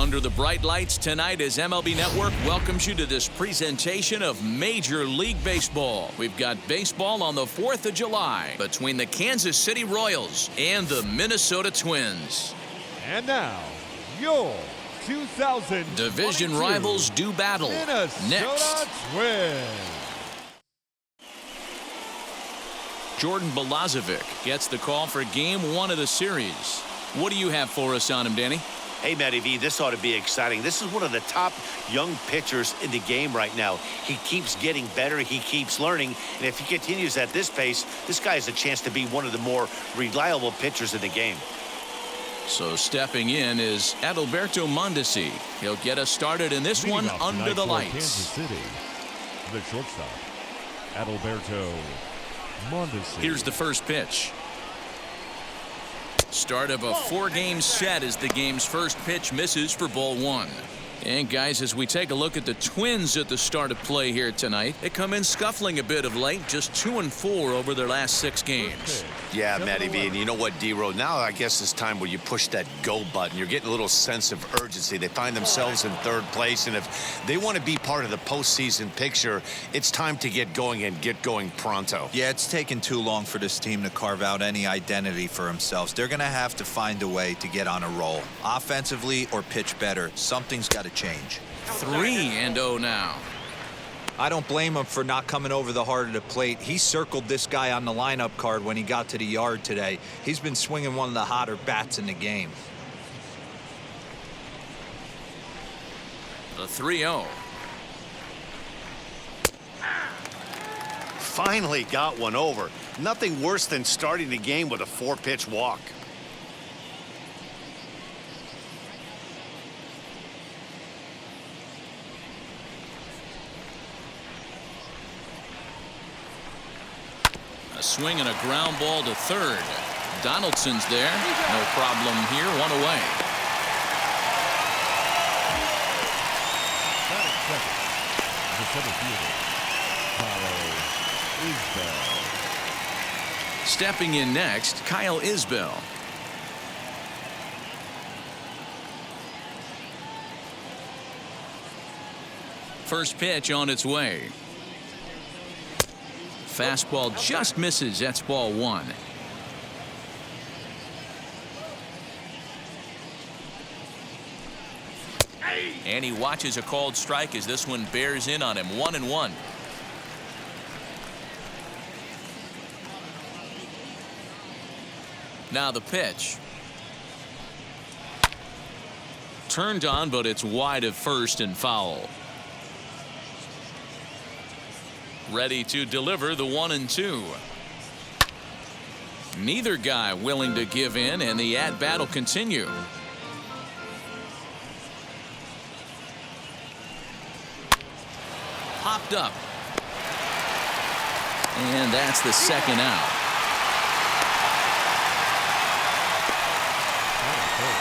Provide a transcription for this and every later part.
under the bright lights tonight as MLB Network welcomes you to this presentation of Major League Baseball. We've got baseball on the 4th of July between the Kansas City Royals and the Minnesota Twins. And now, your 2000 division rivals do battle. Minnesota Next, Twins. Jordan Balazovic gets the call for Game 1 of the series. What do you have for us on him, Danny? Hey, Matty V, this ought to be exciting. This is one of the top young pitchers in the game right now. He keeps getting better. He keeps learning. And if he continues at this pace, this guy has a chance to be one of the more reliable pitchers in the game. So stepping in is Adalberto Mondesi. He'll get us started in this one under the lights. Kansas City, the shortstop, Adalberto Mondesi. Here's the first pitch. Start of a 4-game set as the game's first pitch misses for ball 1. And guys, as we take a look at the Twins at the start of play here tonight, they come in scuffling a bit of late, just 2-4 over their last 6 games. Yeah, Matty V, and you know what, D-Row, now I guess it's time where you push that go button. You're getting a little sense of urgency. They find themselves in 3rd place, and if they want to be part of the postseason picture, it's time to get going and get going pronto. Yeah, it's taken too long for this team to carve out any identity for themselves. They're going to have to find a way to get on a roll, offensively or pitch better. Something's got to change. 3-0 now. I don't blame him for not coming over the heart of the plate. He circled this guy on the lineup card when he got to the yard today. He's been swinging one of the hotter bats in the game. The 3-0. Finally got one over. Nothing worse than starting the game with a 4-pitch walk. Swing and a ground ball to 3rd. Donaldson's there. No problem here. 1 away. The center fielder, Isbell. Stepping in next, Kyle Isbell. First pitch on its way. Fastball just misses. That's ball 1. And he watches a called strike as this one bears in on him. 1-1. Now the pitch. Turned on, but it's wide of first and foul. Ready to deliver the 1-2. Neither guy willing to give in, and the at-bat will continue. Popped up. And that's the 2nd out.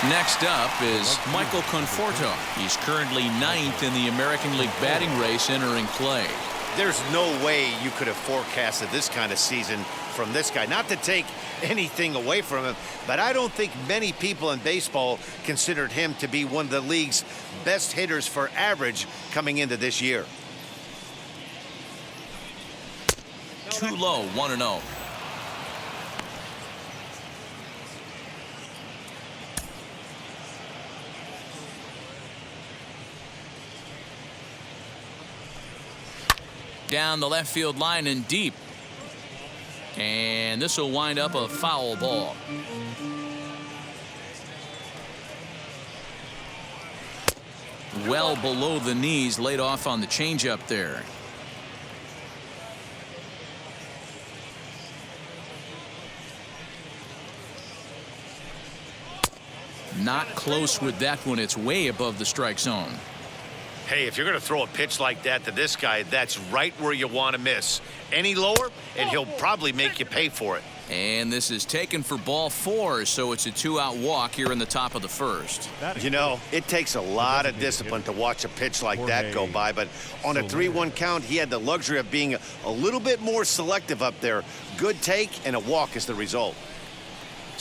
Next up is Michael Conforto. He's currently 9th in the American League batting race entering play. There's no way you could have forecasted this kind of season from this guy. Not to take anything away from him, but I don't think many people in baseball considered him to be one of the league's best hitters for average coming into this year. Too low, 1-0. Down the left field line and deep. And this will wind up a foul ball. Well below the knees, laid off on the changeup there. Not close with that one. It's way above the strike zone. Hey, if you're going to throw a pitch like that to this guy, that's right where you want to miss. Any lower, and he'll probably make you pay for it. And this is taken for ball 4, so it's a 2-out walk here in the top of the 1st. You know, it takes a lot of discipline to watch a pitch like that go by, but on a 3-1 count, he had the luxury of being a little bit more selective up there. Good take, and a walk is the result.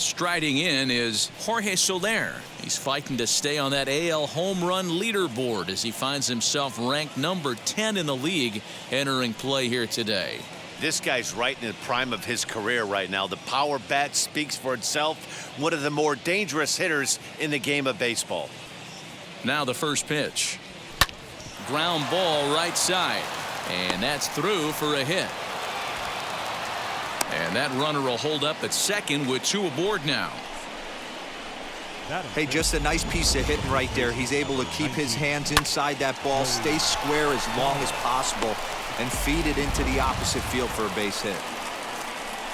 Striding in is Jorge Soler. He's fighting to stay on that AL home run leaderboard as he finds himself ranked number 10 in the league entering play here today. This guy's right in the prime of his career right now. The power bat speaks for itself. One of the more dangerous hitters in the game of baseball. Now the first pitch. Ground ball right side. And that's through for a hit. And that runner will hold up at second with 2 aboard now. Hey, just a nice piece of hitting right there. He's able to keep his hands inside that ball, stay square as long as possible, and feed it into the opposite field for a base hit.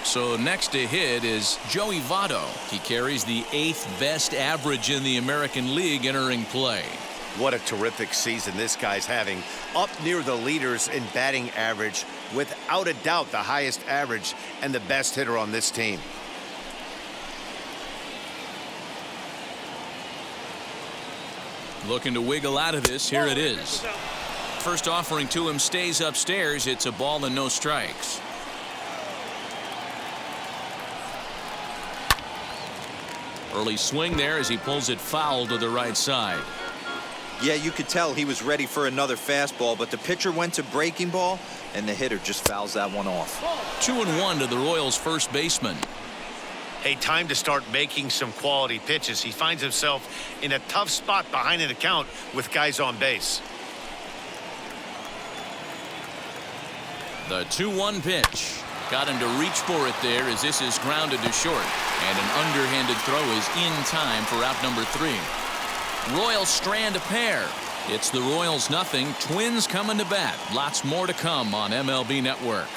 So next to hit is Joey Votto. He carries the 8th best average in the American League entering play. What a terrific season this guy's having. Up near the leaders in batting average, without a doubt the highest average and the best hitter on this team. Looking to wiggle out of this. Here it is. First offering to him stays upstairs. It's a ball and no strikes. Early swing there as he pulls it foul to the right side. Yeah, you could tell he was ready for another fastball, but the pitcher went to breaking ball, and the hitter just fouls that one off. 2-1 to the Royals' first baseman. Hey, time to start making some quality pitches. He finds himself in a tough spot behind an account with guys on base. The 2-1 pitch. Got him to reach for it there as this is grounded to short. And an underhanded throw is in time for out number 3. Royals strand a pair. It's the Royals nothing. Twins coming to bat. Lots more to come on MLB Network.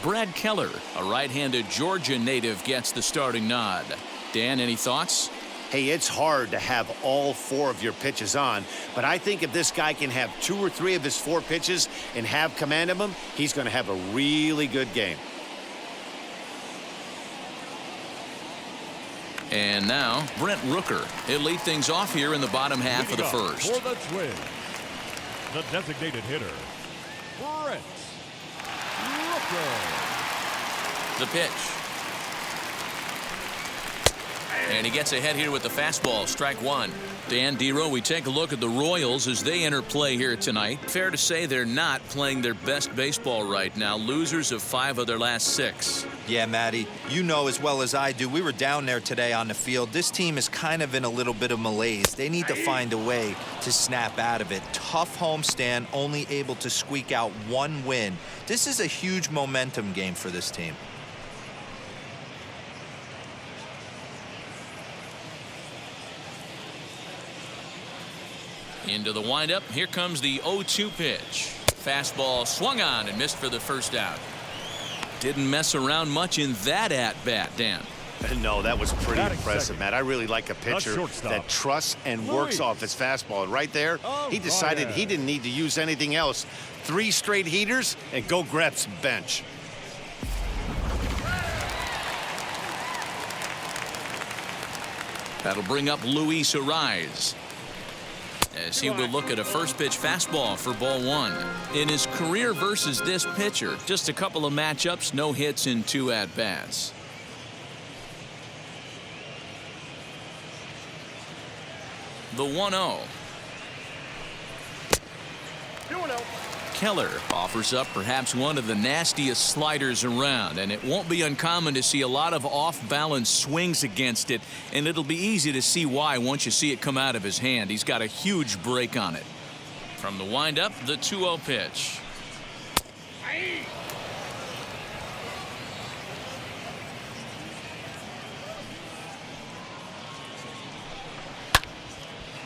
Brad Keller, a right-handed Georgia native, gets the starting nod. Dan, any thoughts? Hey, it's hard to have all 4 of your pitches on, but I think if this guy can have 2 or 3 of his 4 pitches and have command of them, he's going to have a really good game. And now Brent Rooker. He'll lead things off here in the bottom half of the first. For the Twins, the designated hitter, Brent Rooker. The pitch. And he gets ahead here with the fastball. Strike 1. Dan Dero, we take a look at the Royals as they enter play here tonight. Fair to say they're not playing their best baseball right now. Losers of 5 of their last 6. Yeah, Matty, you know as well as I do, we were down there today on the field. This team is kind of in a little bit of malaise. They need to find a way to snap out of it. Tough homestand, only able to squeak out 1 win. This is a huge momentum game for this team. Into the windup. Here comes the 0-2 pitch. Fastball swung on and missed for the first out. Didn't mess around much in that at-bat, Dan. No, that was pretty Batting impressive, second. Matt. I really like a pitcher that trusts and works off his fastball. And right there, he decided he didn't need to use anything else. 3 straight heaters and go grab some bench. That'll bring up Luis Ariz, as he will look at a first pitch fastball for ball 1. In his career versus this pitcher, just a couple of matchups, no hits in 2 at-bats. The 1-0. Keller offers up perhaps one of the nastiest sliders around, and it won't be uncommon to see a lot of off-balance swings against it, and it'll be easy to see why once you see it come out of his hand. He's got a huge break on it. From the windup, the 2-0 pitch.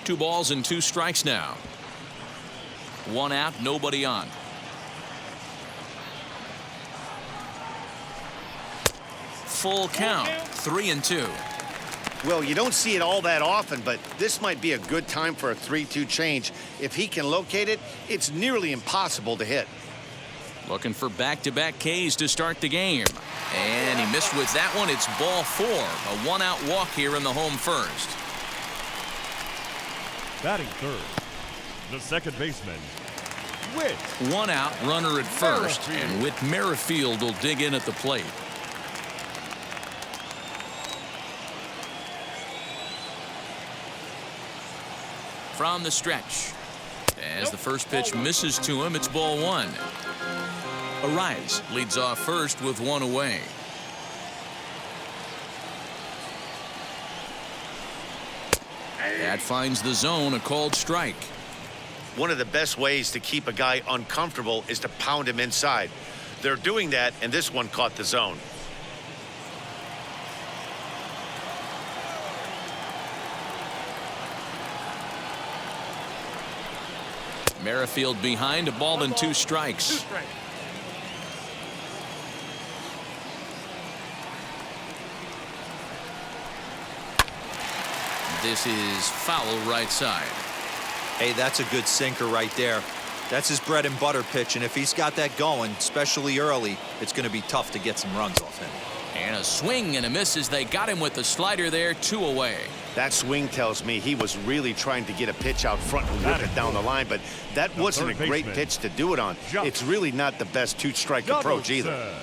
Two balls and 2 strikes now. 1 out, nobody on. Full count, 3-2. Well, you don't see it all that often, but this might be a good time for a 3-2 change. If he can locate it, it's nearly impossible to hit. Looking for back-to-back Ks to start the game. And he missed with that one. It's ball 4. A 1-out walk here in the home first. Batting third, the second baseman, Whit. One out, runner at first, and Whit Merrifield will dig in at the plate. From the stretch. As the first pitch misses to him, it's ball one. Arise leads off first with one away. That finds the zone, a called strike. One of the best ways to keep a guy uncomfortable is to pound him inside. They're doing that, and this one caught the zone. Merrifield behind, a ball and 2 strikes. This is foul right side. Hey, that's a good sinker right there. That's his bread and butter pitch, and if he's got that going, especially early, it's going to be tough to get some runs off him. And a swing and a miss as they got him with the slider there, 2 away. That swing tells me he was really trying to get a pitch out front and whip it down the line, but that wasn't a great pitch to do it on. It's really not the best 2-strike approach either.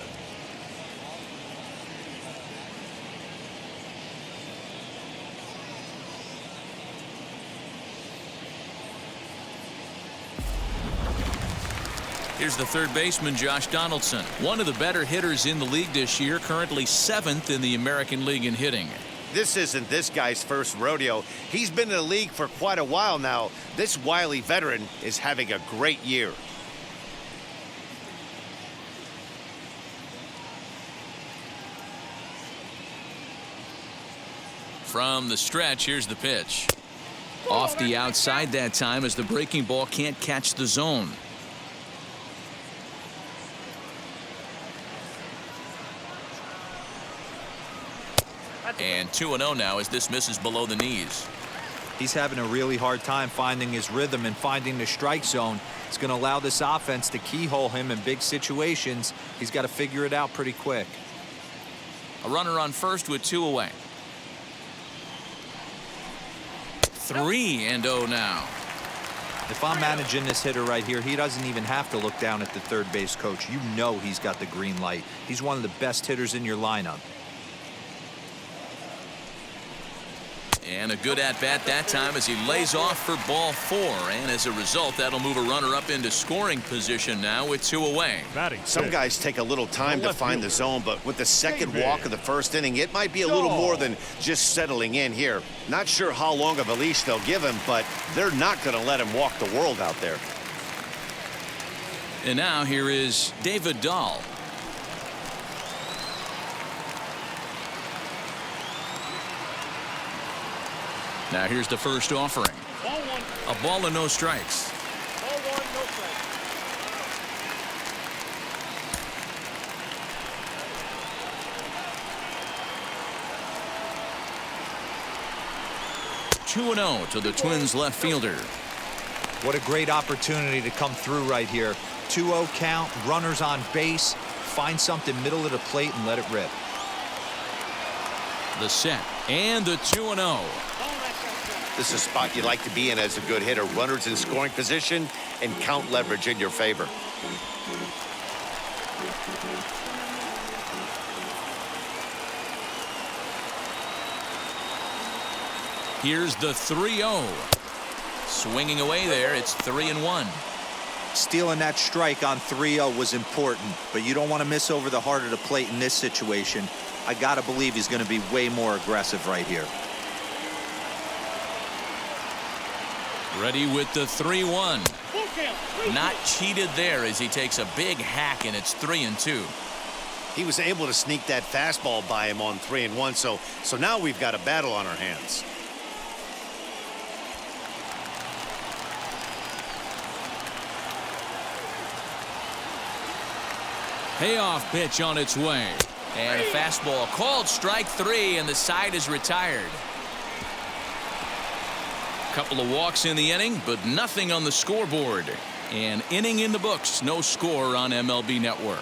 Here's the third baseman, Josh Donaldson. One of the better hitters in the league this year, currently 7th in the American League in hitting. This isn't this guy's first rodeo. He's been in the league for quite a while now. This wily veteran is having a great year. From the stretch, here's the pitch. Off the outside that time as the breaking ball can't catch the zone. And 2-0 now as this misses below the knees. He's having a really hard time finding his rhythm and finding the strike zone. It's going to allow this offense to keyhole him in big situations. He's got to figure it out pretty quick. A runner on first with 2 away. 3-0 now. If I'm managing this hitter right here, he doesn't even have to look down at the third base coach. You know he's got the green light. He's one of the best hitters in your lineup. And a good at-bat that time as he lays off for ball 4. And as a result, that'll move a runner up into scoring position now with 2 away. Some guys take a little time to find the zone, but with the second walk of the first inning, it might be a little more than just settling in here. Not sure how long of a leash they'll give him, but they're not going to let him walk the world out there. And now here is David Dahl. Now here's the first offering. A ball and no strikes. Ball 1, no strikes. 2-0 to the Twins left fielder. What a great opportunity to come through right here. 2-0 count, runners on base. Find something middle of the plate and let it rip. The set and the 2-0. This is a spot you like to be in as a good hitter. Runners in scoring position and count leverage in your favor. Here's the 3-0. Swinging away there, it's 3-1. Stealing that strike on 3-0 was important, but you don't want to miss over the heart of the plate in this situation. I got to believe he's going to be way more aggressive right here. Ready with the 3-1. Not cheated there as he takes a big hack, and it's 3-2. He was able to sneak that fastball by him on 3-1, so now we've got a battle on our hands. Payoff pitch on its way. And a fastball called strike 3, and the side is retired. Couple of walks in the inning, but nothing on the scoreboard. An inning in the books, no score on MLB Network.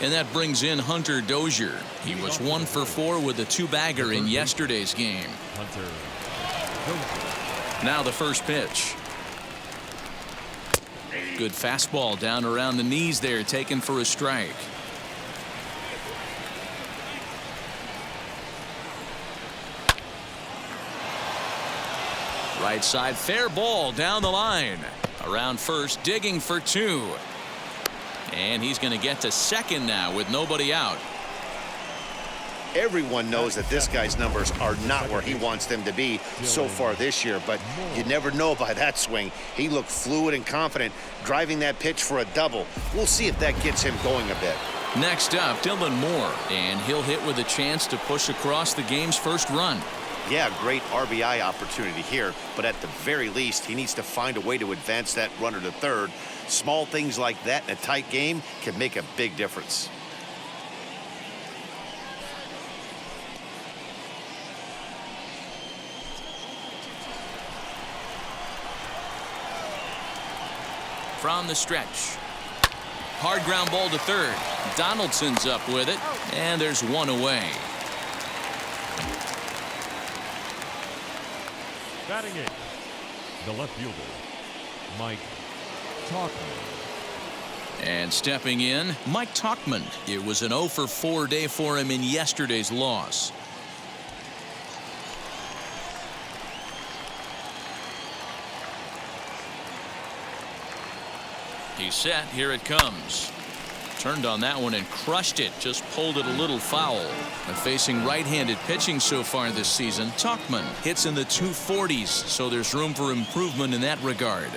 And that brings in Hunter Dozier. He was 1 for 4 with a 2-bagger in yesterday's game. Now the first pitch. Good fastball down around the knees there, taken for a strike. Right side, fair ball down the line. Around first, digging for 2. And he's going to get to second now with nobody out. Everyone knows that this guy's numbers are not where he wants them to be so far this year, but you never know by that swing. He looked fluid and confident, driving that pitch for a double. We'll see if that gets him going a bit. Next up, Dylan Moore, and he'll hit with a chance to push across the game's first run. Yeah, great RBI opportunity here, but at the very least, he needs to find a way to advance that runner to third. Small things like that in a tight game can make a big difference. From the stretch. Hard ground ball to third. Donaldson's up with it, and there's one away. Batting eighth, the left fielder, Mike Tauchman. And stepping in, Mike Tauchman. It was an 0 for 4 day for him in yesterday's loss. He's set. Here it comes. Turned on that one and crushed it. Just pulled it a little foul. And facing right-handed pitching so far this season, Tauchman hits in the 240s, so there's room for improvement in that regard.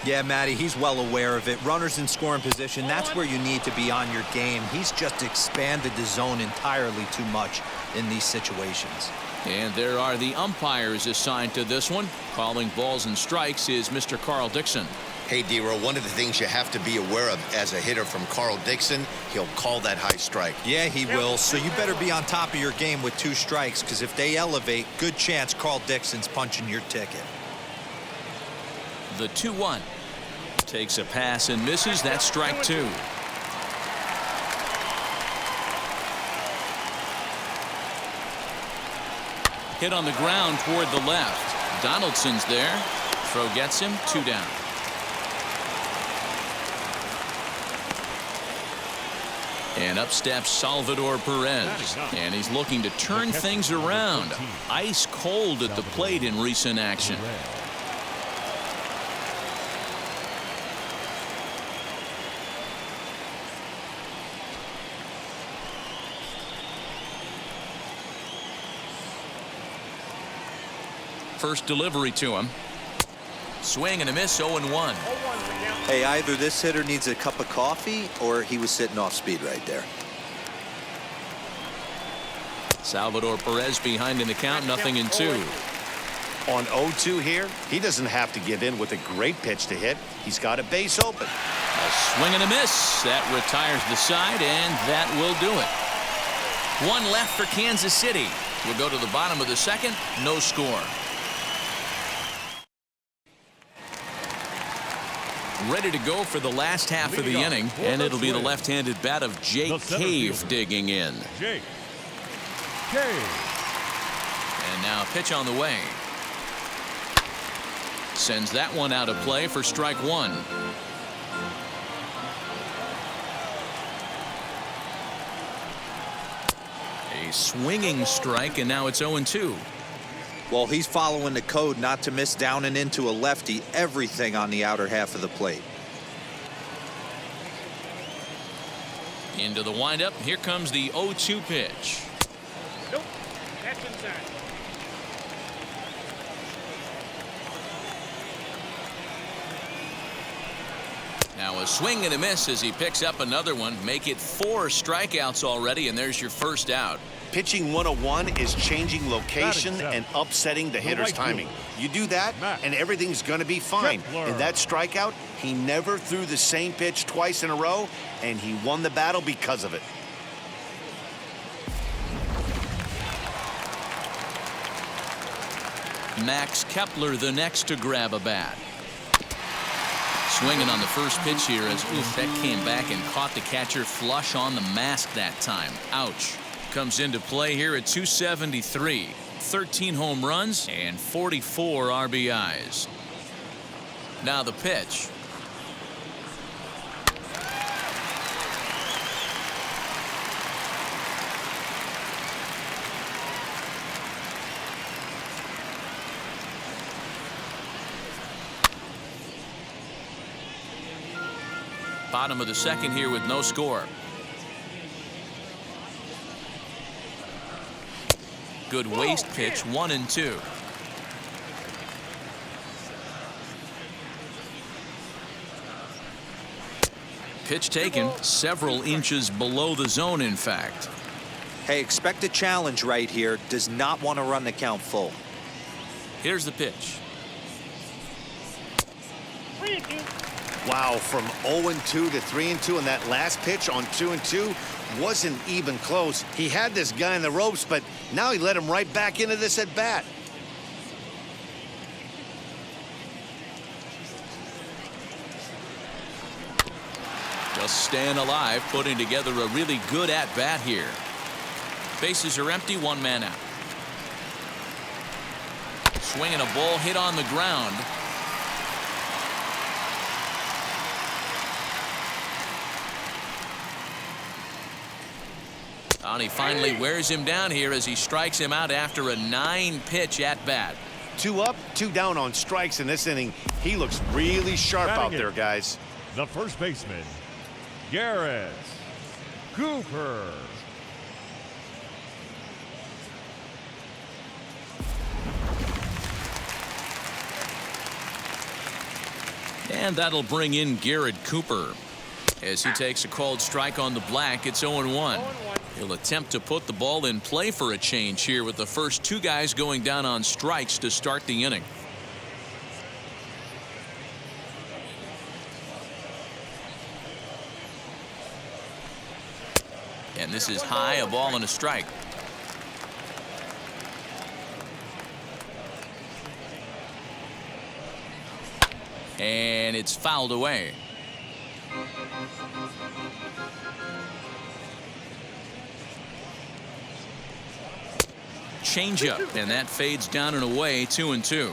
Yeah, Matty, he's well aware of it. Runners in scoring position, that's where you need to be on your game. He's just expanded the zone entirely too much in these situations. And there are the umpires assigned to this one. Calling balls and strikes is Mr. Carl Dixon. Hey, D-Row, one of the things you have to be aware of as a hitter from Carl Dixon, he'll call that high strike. Yeah, he will. So you better be on top of your game with 2 strikes, because if they elevate, good chance Carl Dixon's punching your ticket. The 2-1. Takes a pass and misses. That's strike 2. Hit on the ground toward the left. Donaldson's there. Throw gets him. 2 down. And up steps Salvador Perez. And he's looking to turn things around. Ice cold at the plate in recent action. First delivery to him. Swing and a miss, 0-1. Hey, either this hitter needs a cup of coffee or he was sitting off speed right there. Salvador Perez behind in the count, 0-2. On 0-2 here, he doesn't have to give in with a great pitch to hit. He's got a base open. A swing and a miss. That retires the side, and that will do it. 1 left for Kansas City. We'll go to the bottom of the second. No score. Ready to go for the last half of the inning, and it'll be the left-handed bat of Jake Cave digging in. Jake Cave. And now pitch on the way. Sends that one out of play for strike 1. A swinging strike, and now it's 0-2. Well, he's following the code not to miss down and into a lefty. Everything on the outer half of the plate. Into the windup. Here comes the 0-2 pitch. Nope, that's inside. Now a swing and a miss as he picks up another one. Make it 4 strikeouts already, and there's your first out. Pitching 101 is changing location and upsetting the hitter's timing. You do that, and everything's going to be fine. In that strikeout, he never threw the same pitch twice in a row, and he won the battle because of it. Max Kepler the next to grab a bat. Swinging on the first pitch here as that came back and caught the catcher flush on the mask that time. Ouch. Comes into play here at 273. 13 home runs and 44 RBIs. Now the pitch. Bottom of the second here with no score. Good waste pitch, 1-2. Pitch taken several inches below the zone, in fact. Hey, expect a challenge right here. Does not want to run the count full. Here's the pitch. 3-2. Wow, from 0-2 to 3-2, and that last pitch on 2-2 wasn't even close. He had this guy in the ropes, but now he let him right back into this at bat. Just staying alive, putting together a really good at bat here. Bases are empty, one man out. Swinging a ball hit on the ground. And he finally wears him down here as he strikes him out after a 9-pitch at bat. 2 up, 2 down on strikes in this inning. He looks really sharp out there, guys. The first baseman, Garrett Cooper. And that'll bring in Garrett Cooper. As he takes a called strike on the black, it's 0-1. He'll attempt to put the ball in play for a change here with the first 2 guys going down on strikes to start the inning. And this is high, a ball and a strike. And it's fouled away. Changeup, and that fades down and away, 2-2.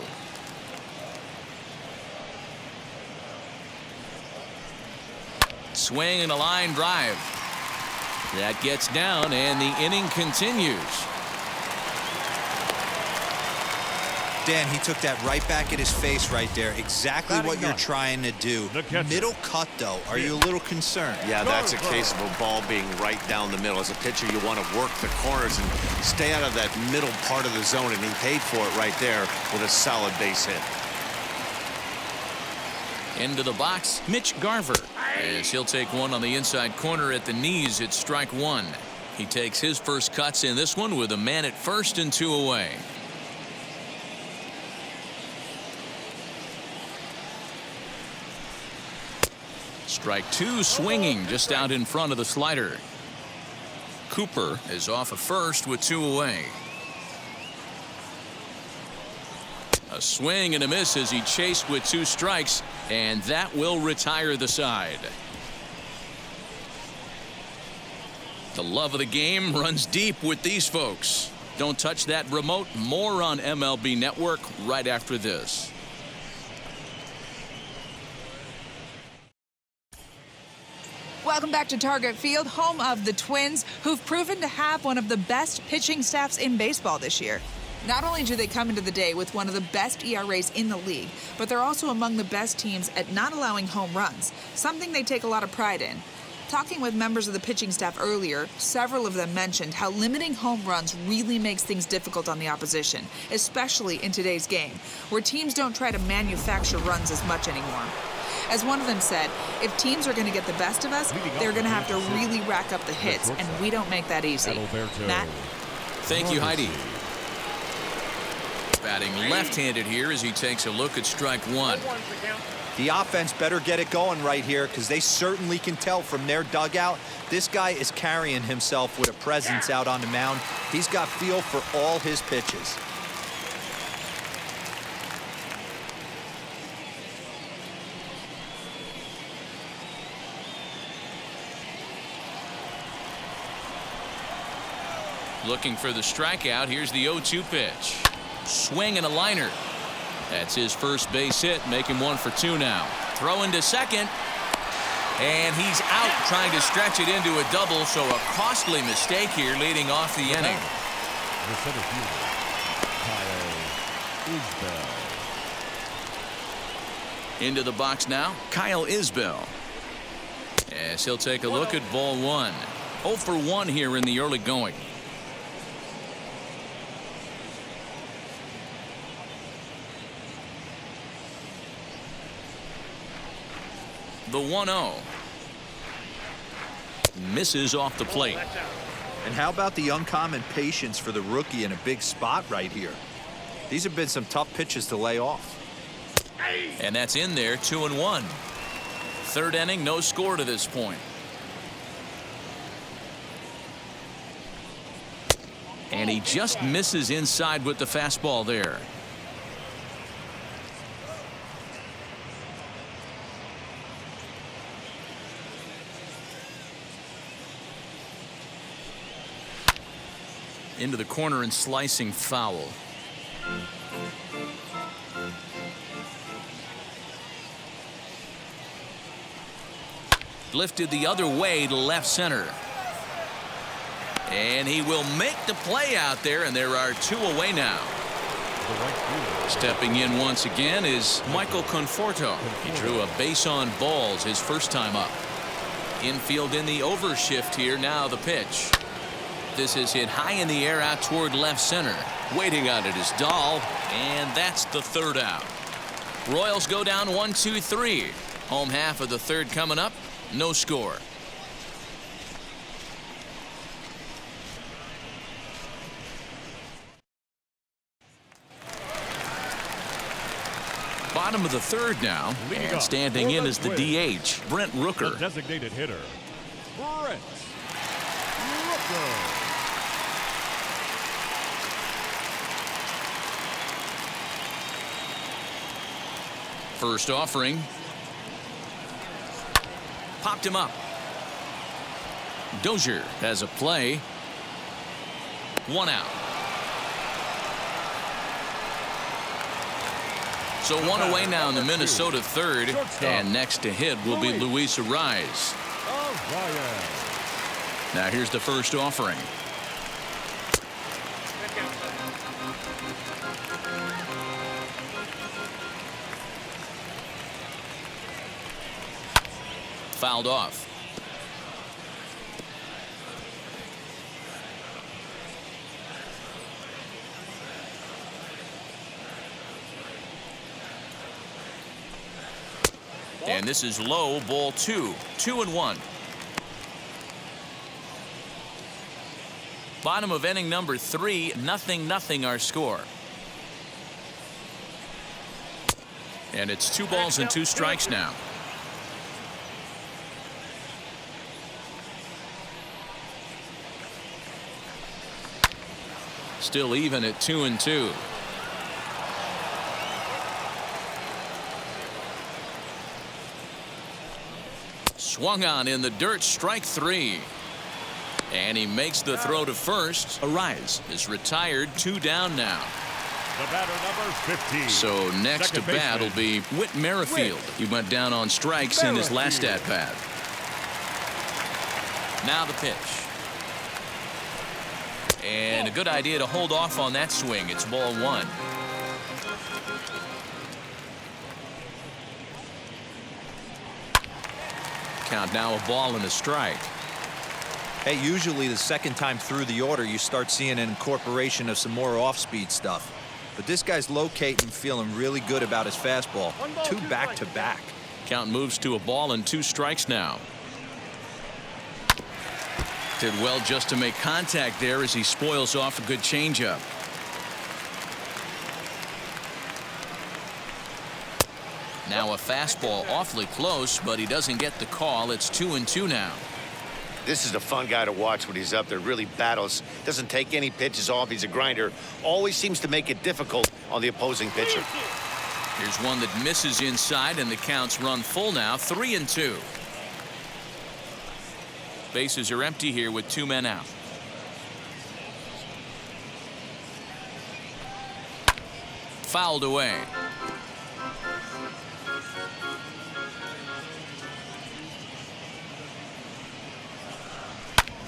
Swing and a line drive. That gets down, and the inning continues. Dan, he took that right back at his face right there. Exactly what you're trying to do. Middle cut, though. Are you a little concerned? Yeah, that's a case of a ball being right down the middle. As a pitcher, you want to work the corners and stay out of that middle part of the zone, and he paid for it right there with a solid base hit. Into the box, Mitch Garver. As he'll take one on the inside corner at the knees, it's strike 1. He takes his first cuts in this one with a man at first and 2 away. Strike 2, swinging just out in front of the slider. Cooper is off at first with 2 away. A swing and a miss as he chased with 2 strikes, and that will retire the side. The love of the game runs deep with these folks. Don't touch that remote. More on MLB Network right after this. Welcome back to Target Field, home of the Twins, who've proven to have one of the best pitching staffs in baseball this year. Not only do they come into the day with one of the best ERAs in the league, but they're also among the best teams at not allowing home runs, something they take a lot of pride in. Talking with members of the pitching staff earlier, several of them mentioned how limiting home runs really makes things difficult on the opposition, especially in today's game, where teams don't try to manufacture runs as much anymore. As one of them said, if teams are going to get the best of us, they're going to have to really rack up the hits, and we don't make that easy. Matt? Thank you, Heidi. Batting left-handed here as he takes a look at strike 1. The offense better get it going right here, because they certainly can tell from their dugout this guy is carrying himself with a presence out on the mound. He's got feel for all his pitches. Looking for the strikeout. Here's the 0-2 pitch. Swing and a liner. That's his first base hit. Make him 1 for 2 now. Throw into second. And he's out trying to stretch it into a double. So a costly mistake here leading off the inning. The center fielder, Kyle Isbell. Into the box now, Kyle Isbell. As he'll take a look at ball 1. 0 for 1 here in the early going. The 1-0. Misses off the plate. And how about the uncommon patience for the rookie in a big spot right here? These have been some tough pitches to lay off. And that's in there, 2-1. Third inning, no score to this point. And he just misses inside with the fastball there. Into the corner and slicing foul. Lifted the other way to left center. And he will make the play out there, and there are 2 away now. Stepping in once again is Michael Conforto. He drew a base on balls his first time up. Infield in the overshift here. Now the pitch. This is hit high in the air out toward left center. Waiting on it is Dahl, and that's the third out. Royals go down 1-2-3. Home half of the third coming up. No score. Bottom of the third now, and standing in is the DH, Brent Rooker. The designated hitter, Brent Rooker. First offering. Popped him up. Dozier has a play. 1 out. So 1 away now in the Minnesota third. And next to hit will be Luis Arraez. Now here's the first offering. Fouled off. And this is low, ball 2. 2-1. Bottom of inning number 3, 0-0 our score. And it's 2 balls and 2 strikes now. Still even at 2-2. Swung on in the dirt, strike 3. And he makes the throw to first. Arraez is retired, 2 down now. The batter number 15. So next to bat will be Whit Merrifield. He went down on strikes in his last at bat. Now the pitch. And a good idea to hold off on that swing. It's ball 1. Count now a ball and a strike. Hey, usually the second time through the order you start seeing an incorporation of some more off-speed stuff. But this guy's locating, feeling really good about his fastball. 2 back-to-back. Count moves to a ball and 2 strikes now. Did well just to make contact there as he spoils off a good changeup. Now a fastball awfully close, but he doesn't get the call. It's 2-2 now. This is a fun guy to watch when he's up there. Really battles. Doesn't take any pitches off. He's a grinder. Always seems to make it difficult on the opposing pitcher. Here's one that misses inside, and the counts run full now. 3-2. Bases are empty here with 2 men out. fouled away.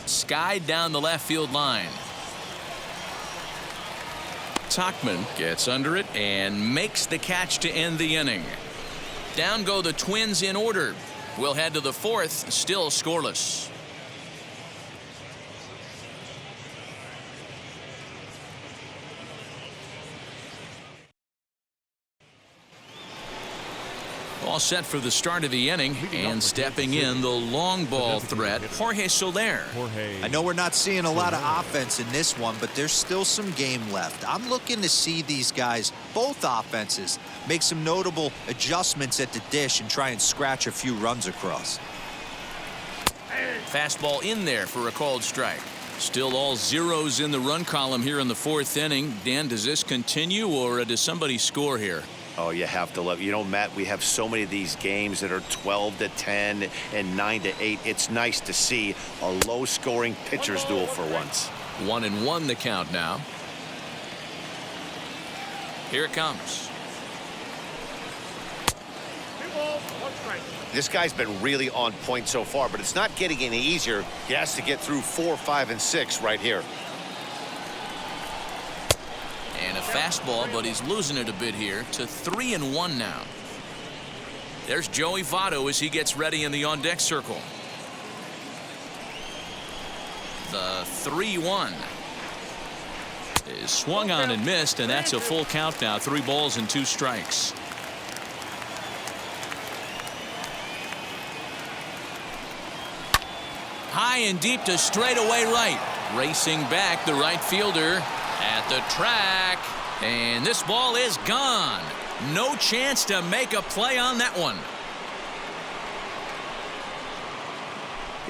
Skied down the left field line. Tachman gets under it and makes the catch to end the inning. Down go the Twins in order. We'll head to the fourth, still scoreless. All set for the start of the inning, and stepping in the long ball threat, Jorge Soler. I know we're not seeing a lot of offense in this one, but there's still some game left. I'm looking to see these guys, both offenses, make some notable adjustments at the dish and try and scratch a few runs across. Fastball in there for a called strike. Still all zeros in the run column here in the fourth inning. Dan, does this continue, or does somebody score here? Oh, you have to love. You know, Matt, we have so many of these games that are 12-10 and 9-8. It's nice to see a low-scoring pitcher's duel for once. 1-1 the count now. Here it comes. 2 balls, 1 strike. This guy's been really on point so far, but it's not getting any easier. He has to get through 4, 5, and 6 right here. And a fastball, but he's losing it a bit here to 3-1 now. There's Joey Votto as he gets ready in the on-deck circle. The 3-1 is swung on and missed, and that's a full count now. 3 balls and 2 strikes. High and deep to straightaway right. Racing back, the right fielder at the track, and this ball is gone. No chance to make a play on that one.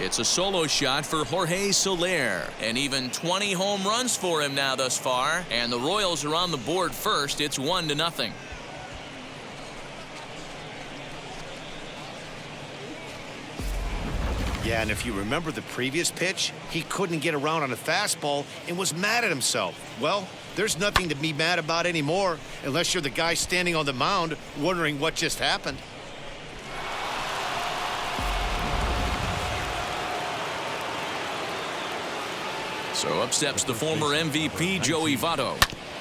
It's a solo shot for Jorge Soler, and even 20 home runs for him now thus far, and the Royals are on the board first. It's 1-0. Yeah, and if you remember the previous pitch, he couldn't get around on a fastball and was mad at himself. Well, there's nothing to be mad about anymore unless you're the guy standing on the mound wondering what just happened. So up steps the former MVP Joey Votto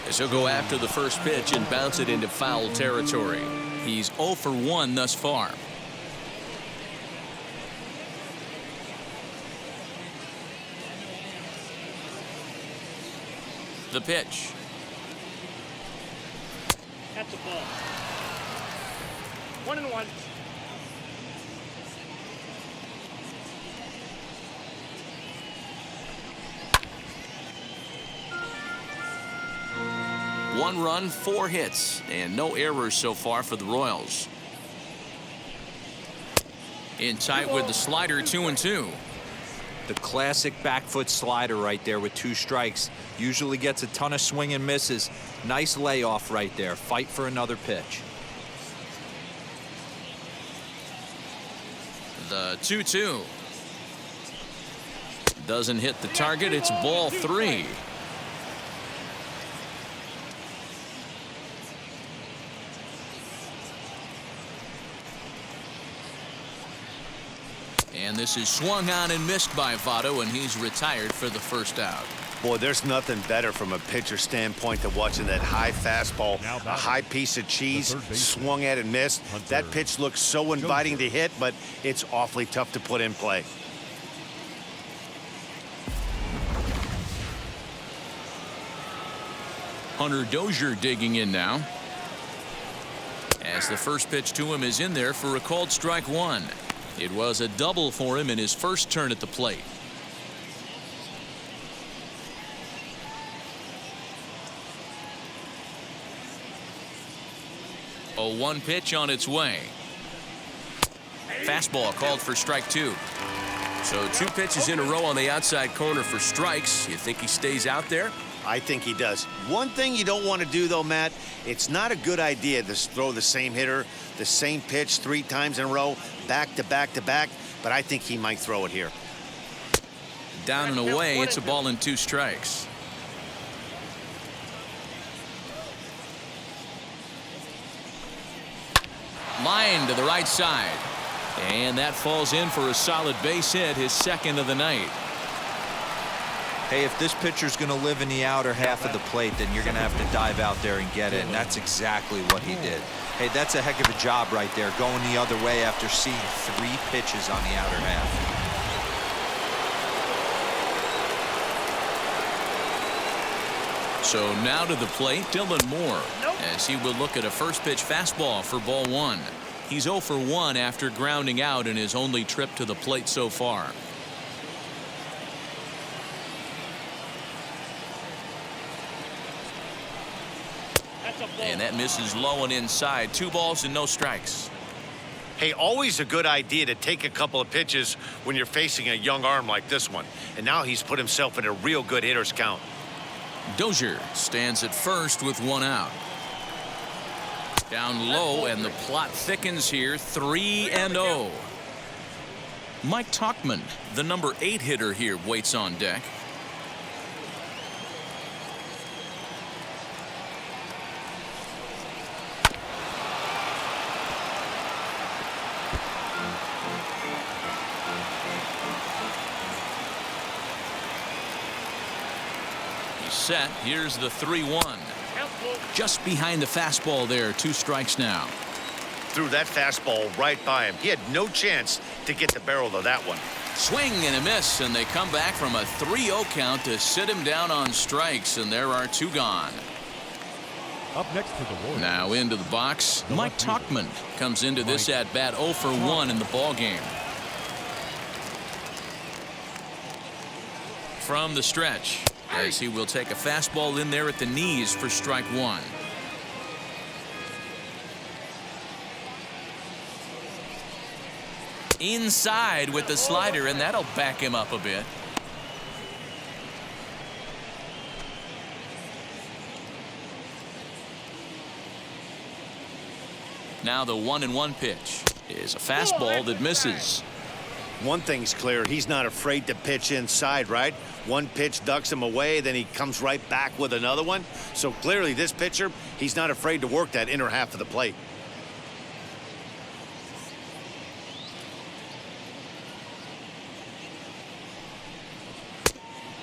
as he'll go after the first pitch and bounce it into foul territory. He's 0 for 1 thus far. The pitch. That's a ball. 1-1. One run, 4 hits, and no errors so far for the Royals. In tight with the slider, 2-2. The classic back foot slider right there with 2 strikes. Usually gets a ton of swing and misses. Nice layoff right there. Fight for another pitch. The 2-2. Doesn't hit the target. It's ball 3. And this is swung on and missed by Votto, and he's retired for the first out. Boy, there's nothing better from a pitcher standpoint than watching that high fastball, a high piece of cheese, swung at and missed. That pitch looks so inviting to hit, but it's awfully tough to put in play. Hunter Dozier digging in now, as the first pitch to him is in there for a called strike 1. It was a double for him in his first turn at the plate. A 1 pitch on its way. Fastball called for strike 2. So 2 pitches in a row on the outside corner for strikes. You think he stays out there? I think he does. One thing you don't want to do, though, Matt, it's not a good idea to throw the same hitter, the same pitch 3 times in a row, back to back to back, but I think he might throw it here. Down and away, it's a ball and 2 strikes. Line to the right side. And that falls in for a solid base hit, his second of the night. Hey, if this pitcher's going to live in the outer half of the plate, then you're going to have to dive out there and get it, and that's exactly what he did. Hey, that's a heck of a job right there, going the other way after seeing 3 pitches on the outer half. So now to the plate, Dylan Moore, as he will look at a first pitch fastball for ball 1. He's 0 for 1 after grounding out in his only trip to the plate so far. And that misses low and inside. 2 balls and no strikes. Hey, always a good idea to take a couple of pitches when you're facing a young arm like this one. And now he's put himself in a real good hitter's count. Dozier stands at first with 1 out. Down low, and the plot thickens here. 3-0. Mike Tauchman, the number 8 hitter here, waits on deck. He's set. Here's the 3-1. Just behind the fastball there. 2 strikes now. Threw that fastball right by him. He had no chance to get the barrel of that one. Swing and a miss, and they come back from a 3-0 count to sit him down on strikes, and there are 2 gone. Up next to the Warriors. Now into the box, Mike Tauchman comes into this at bat 0 for 1 in the ball game. From the stretch, as he will take a fastball in there at the knees for strike 1. Inside with the slider, and that'll back him up a bit. Now the 1-1 pitch is a fastball that misses. One thing's clear, he's not afraid to pitch inside, right? One pitch ducks him away, then he comes right back with another one. So clearly this pitcher, he's not afraid to work that inner half of the plate.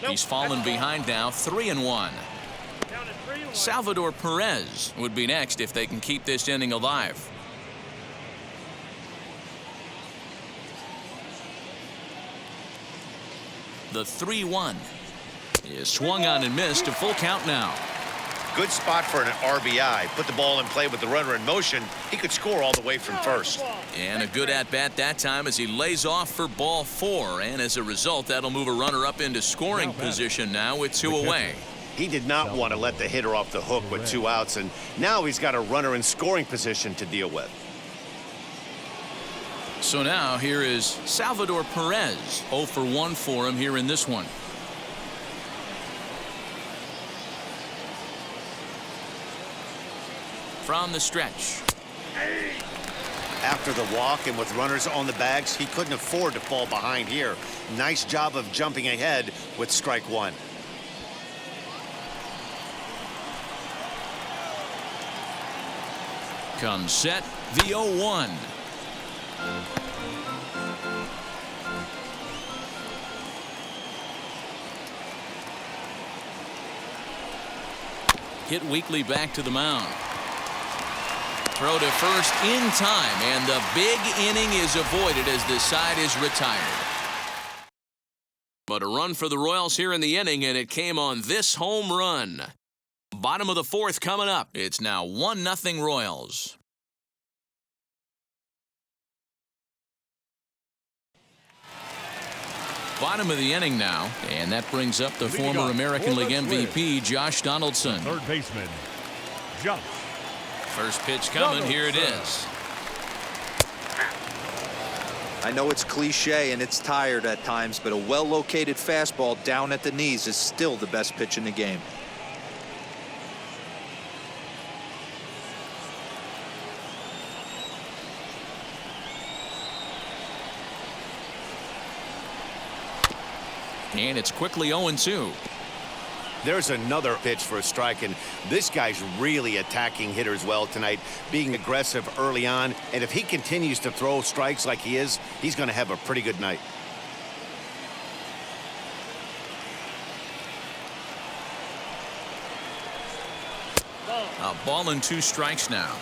He's fallen behind now, 3-1. Salvador Perez would be next if they can keep this inning alive. The 3-1 is swung on and missed. A full count now. Good spot for an RBI. Put the ball in play with the runner in motion. He could score all the way from first. And a good at-bat that time as he lays off for ball 4. And as a result, that'll move a runner up into scoring position now with 2 away. He did not want to let the hitter off the hook with 2 outs, and now he's got a runner in scoring position to deal with. So now here is Salvador Perez. 0 for 1 for him here in this one. From the stretch. After the walk and with runners on the bags, he couldn't afford to fall behind here. Nice job of jumping ahead with strike 1. Comes set, the 0-1. Hit weakly back to the mound. Throw to first in time, and the big inning is avoided as the side is retired. But a run for the Royals here in the inning, and it came on this home run. Bottom of the 4th coming up. It's now 1-0 Royals. Bottom of the inning now, and that brings up the former American League MVP, Josh Donaldson. Third baseman, Josh. First pitch coming. Here it is. I know it's cliche and it's tired at times, but a well-located fastball down at the knees is still the best pitch in the game. And it's quickly 0-2. There's another pitch for a strike, and this guy's really attacking hitters well tonight, being aggressive early on. And if he continues to throw strikes like he is, he's going to have a pretty good night. A ball and 2 strikes now.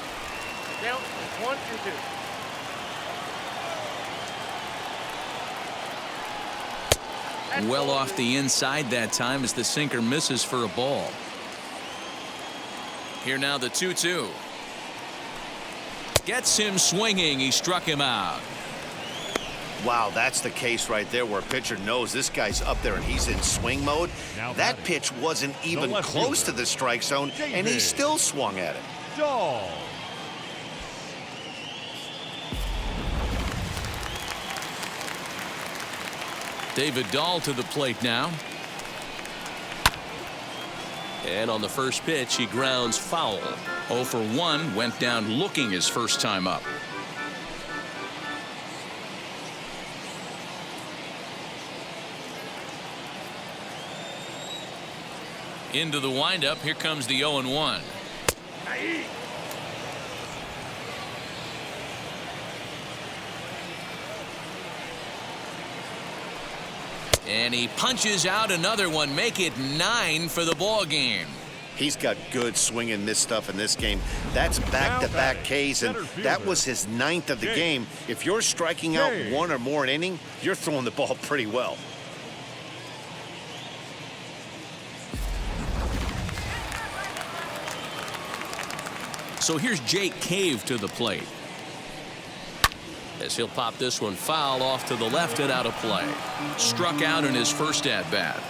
Down 1 and 2. Well off the inside that time as the sinker misses for a ball. Here now the 2-2. Gets him swinging. He struck him out. Wow, that's the case right there where a pitcher knows this guy's up there and he's in swing mode. That pitch wasn't even close to the strike zone, and he still swung at it. Dahl. David Dahl to the plate now. And on the first pitch, he grounds foul. 0 for 1, went down looking his first time up. Into the windup. Here comes the 0-1. And he punches out another one. Make it 9 for the ball game. He's got good swing and miss stuff in this game. That's back-to-back Ks, and that was his 9th of the game. If you're striking out 1 or more an inning, you're throwing the ball pretty well. So here's Jake Cave to the plate. As he'll pop this one foul off to the left and out of play. Struck out in his first at bat.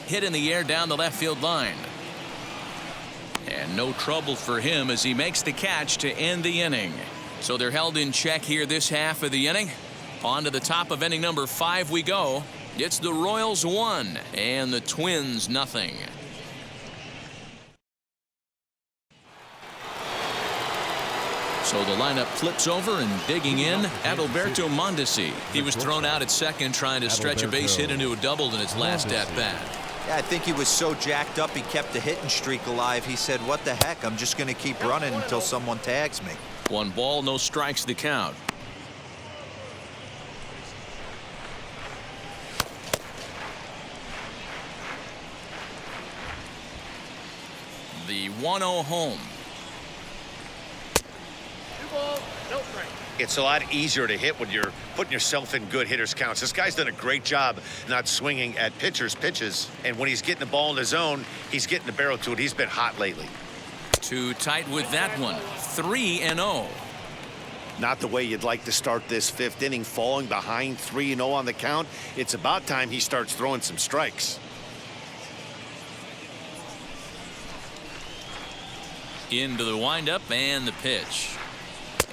Hit in the air down the left field line. And no trouble for him as he makes the catch to end the inning. So they're held in check here this half of the inning. On to the top of inning number 5 we go. It's the Royals 1 and the Twins nothing. So the lineup flips over and digging in, Adalberto Mondesi. He was thrown out at second trying to stretch a base hit into a double in his last at bat. Yeah, I think he was so jacked up he kept the hitting streak alive. He said, what the heck, I'm just going to keep running until someone tags me. 1 ball, no strikes the count. The 1-0 home. 2 balls, no strike. It's a lot easier to hit when you're putting yourself in good hitters' counts. This guy's done a great job not swinging at pitchers' pitches. And when he's getting the ball in the zone, he's getting the barrel to it. He's been hot lately. Too tight with that one. 3-0. Not the way you'd like to start this 5th inning, falling behind 3-0 on the count. It's about time he starts throwing some strikes. Into the windup and the pitch.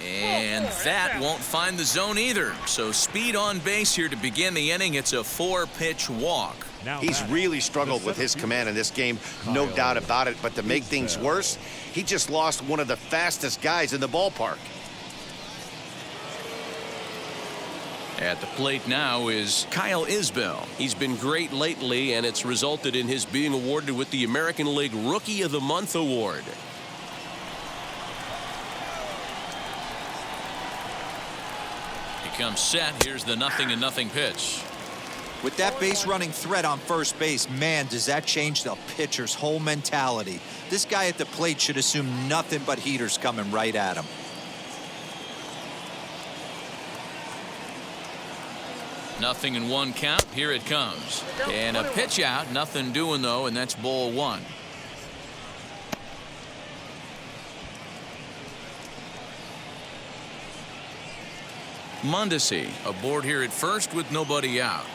And that won't find the zone either. So speed on base here to begin the inning. It's a 4-pitch walk. He's really struggled with his command in this game, no doubt about it. But to make things worse, he just lost one of the fastest guys in the ballpark. At the plate now is Kyle Isbell. He's been great lately, and it's resulted in his being awarded with the American League Rookie of the Month award. He comes set. Here's the 0-0 pitch. With that base running threat on first base, man, does that change the pitcher's whole mentality. This guy at the plate should assume nothing but heaters coming right at him. Nothing in 1 count. Here it comes. And a pitch out. Nothing doing, though, and that's ball 1. Mondesi aboard here at first with nobody out.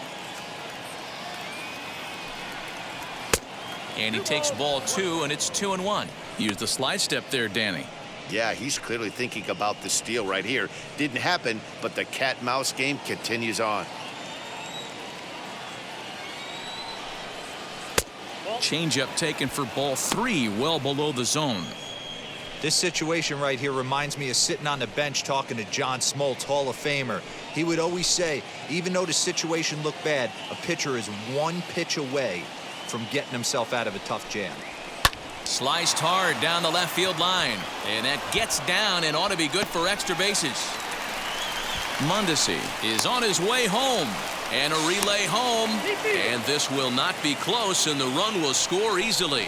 And he takes ball 2, and it's 2-1. Use the slide step there, Danny. Yeah, he's clearly thinking about the steal right here. Didn't happen, but the cat-mouse game continues on. Changeup taken for ball 3, well below the zone. This situation right here reminds me of sitting on the bench talking to John Smoltz, Hall of Famer. He would always say, even though the situation looked bad, a pitcher is one pitch away from getting himself out of a tough jam. Sliced hard down the left field line, and that gets down and ought to be good for extra bases. Mondesi is on his way home, and a relay home, and this will not be close, and the run will score easily.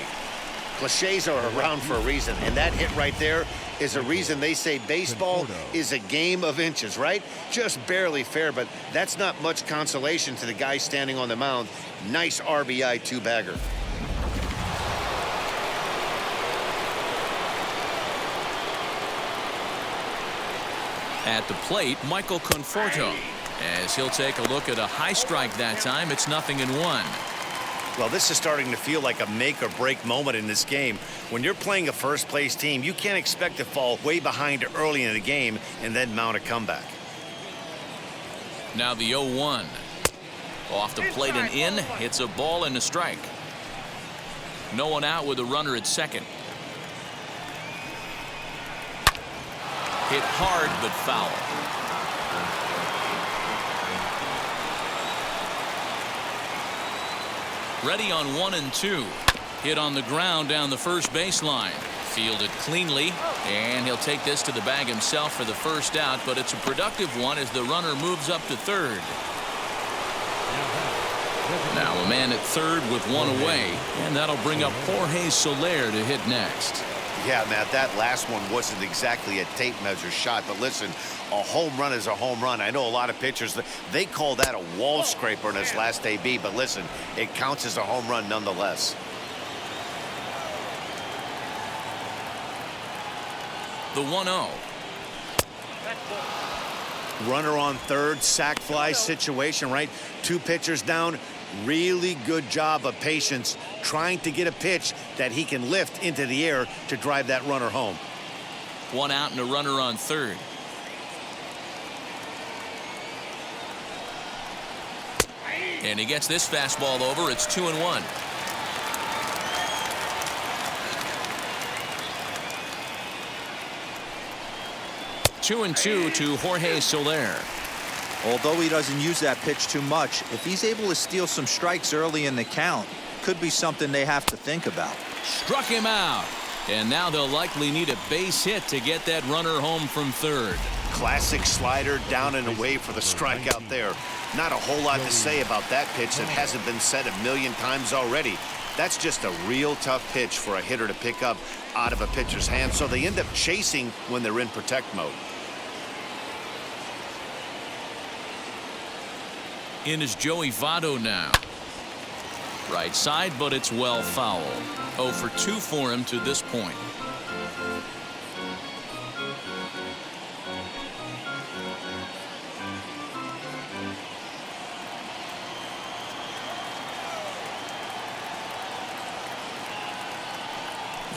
Cliches are around for a reason, and that hit right there is a reason they say baseball is a game of inches, right? Just barely fair, but that's not much consolation to the guy standing on the mound. Nice RBI two-bagger. At the plate, Michael Conforto, as he'll take a look at a high strike that time. It's 0-1. Well, this is starting to feel like a make-or-break moment in this game. When you're playing a first-place team, you can't expect to fall way behind early in the game and then mount a comeback. Now the 0-1. Off the plate and in. Hits a ball and a strike. No one out with a runner at second. Hit hard but foul. Ready on 1 and 2. Hit on the ground down the first baseline. Fielded cleanly, and he'll take this to the bag himself for the first out, but it's a productive one as the runner moves up to third. Now a man at third with one away, and that'll bring up Jorge Soler to hit next. Yeah, Matt, that last one wasn't exactly a tape measure shot, but listen, a home run is a home run. I know a lot of pitchers, they call that a wall scraper in his last AB, but listen, it counts as a home run nonetheless. The 1-0. Runner on third, sac fly situation, right? Two pitchers down. Really good job of patience trying to get a pitch that he can lift into the air to drive that runner home. One out and a runner on third. And he gets this fastball over. It's 2-1. Two and two to Jorge Soler. Although he doesn't use that pitch too much, if he's able to steal some strikes early in the count, could be something they have to think about. Struck him out. And now they'll likely need a base hit to get that runner home from third. Classic slider down and away for the strikeout there. Not a whole lot to say about that pitch that hasn't been said a million times already. That's just a real tough pitch for a hitter to pick up out of a pitcher's hand, so they end up chasing when they're in protect mode. In is Joey Votto now. Right side, but it's well foul. 0 for 2 for him to this point.